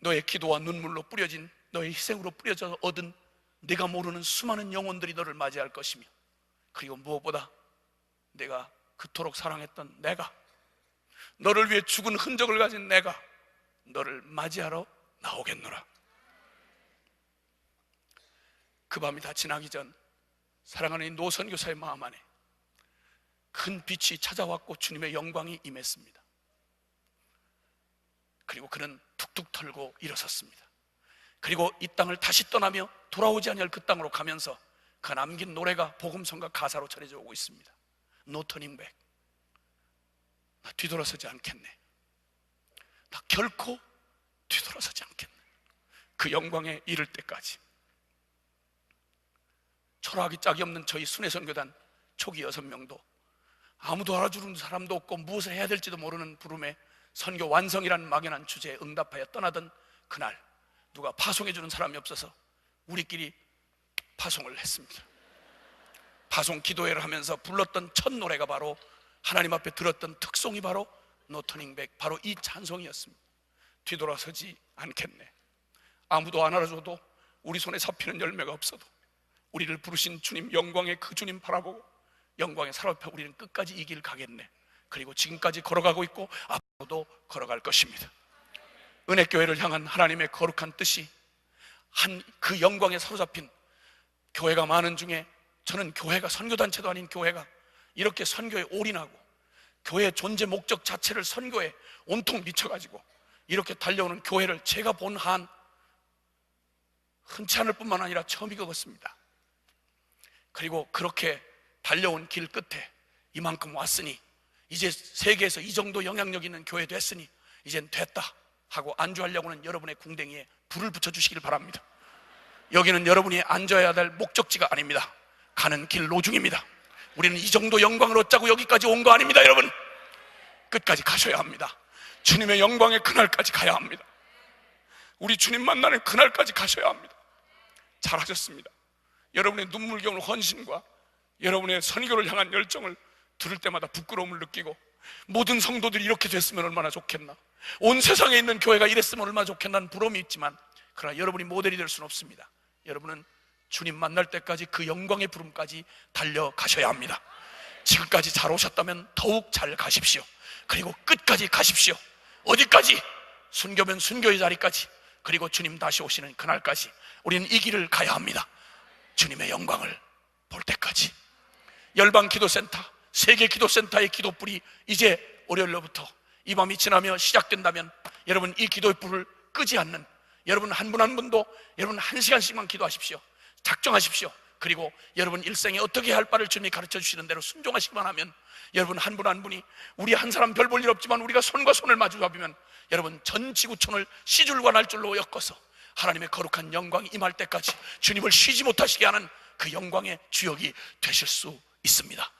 너의 기도와 눈물로 뿌려진, 너의 희생으로 뿌려져 얻은 네가 모르는 수많은 영혼들이 너를 맞이할 것이며, 그리고 무엇보다 내가 그토록 사랑했던 내가, 너를 위해 죽은 흔적을 가진 내가 너를 맞이하러 나오겠노라. 그 밤이 다 지나기 전 사랑하는 이 노선교사의 마음 안에 큰 빛이 찾아왔고 주님의 영광이 임했습니다. 그리고 그는 툭툭 털고 일어섰습니다. 그리고 이 땅을 다시 떠나며 돌아오지 아니할 그 땅으로 가면서 그 남긴 노래가 복음성가 가사로 전해져 오고 있습니다. No turning back. 나 뒤돌아서지 않겠네. 나 결코 뒤돌아서지 않겠네. 그 영광에 이를 때까지. 초라하기 짝이 없는 저희 순회선교단 초기 6명도 아무도 알아주는 사람도 없고 무엇을 해야 될지도 모르는 부름에 선교 완성이라는 막연한 주제에 응답하여 떠나던 그날, 누가 파송해주는 사람이 없어서 우리끼리 파송을 했습니다. 파송 기도회를 하면서 불렀던 첫 노래가 바로, 하나님 앞에 들었던 특송이 바로 No Turning Back, 바로 이 찬송이었습니다. 뒤돌아서지 않겠네. 아무도 안 알아줘도, 우리 손에 잡히는 열매가 없어도 우리를 부르신 주님, 영광의 그 주님 바라보고 영광의 사랑을 펴 우리는 끝까지 이 길 가겠네. 그리고 지금까지 걸어가고 있고 앞으로도 걸어갈 것입니다. 은혜교회를 향한 하나님의 거룩한 뜻이, 그 영광에 사로잡힌 교회가 많은 중에 저는 교회가, 선교단체도 아닌 교회가 이렇게 선교에 올인하고 교회의 존재 목적 자체를 선교에 온통 미쳐가지고 이렇게 달려오는 교회를 제가 본 한 흔치 않을 뿐만 아니라 처음 겪었습니다. 그리고 그렇게 달려온 길 끝에 이만큼 왔으니, 이제 세계에서 이 정도 영향력 있는 교회 됐으니 이젠 됐다 하고 안주하려고 하는 여러분의 궁뎅이에 불을 붙여주시길 바랍니다. 여기는 여러분이 앉아야 될 목적지가 아닙니다. 가는 길 노중입니다. 우리는 이 정도 영광을 얻자고 여기까지 온 거 아닙니다. 여러분, 끝까지 가셔야 합니다. 주님의 영광의 그날까지 가야 합니다. 우리 주님 만나는 그날까지 가셔야 합니다. 잘하셨습니다. 여러분의 눈물겨운 헌신과 여러분의 선교를 향한 열정을 들을 때마다 부끄러움을 느끼고, 모든 성도들이 이렇게 됐으면 얼마나 좋겠나, 온 세상에 있는 교회가 이랬으면 얼마나 좋겠나는 부러움이 있지만, 그러나 여러분이 모델이 될 수는 없습니다. 여러분은 주님 만날 때까지 그 영광의 부름까지 달려가셔야 합니다. 지금까지 잘 오셨다면 더욱 잘 가십시오. 그리고 끝까지 가십시오. 어디까지? 순교면 순교의 자리까지, 그리고 주님 다시 오시는 그날까지 우리는 이 길을 가야 합니다. 주님의 영광을 볼 때까지. 열방기도센터, 세계기도센터의 기도불이 이제 월요일로부터 이 밤이 지나며 시작된다면, 여러분 이 기도의 불을 끄지 않는 여러분 한 분 한 분도 여러분 1시간씩만 기도하십시오. 작정하십시오. 그리고 여러분 일생에 어떻게 할 바를 주님이 가르쳐 주시는 대로 순종하시기만 하면, 여러분 한 분 한 분이, 우리 한 사람 별 볼 일 없지만 우리가 손과 손을 마주 잡으면 여러분 전 지구촌을 시줄과 날줄로 엮어서 하나님의 거룩한 영광이 임할 때까지 주님을 쉬지 못하시게 하는 그 영광의 주역이 되실 수 있습니다.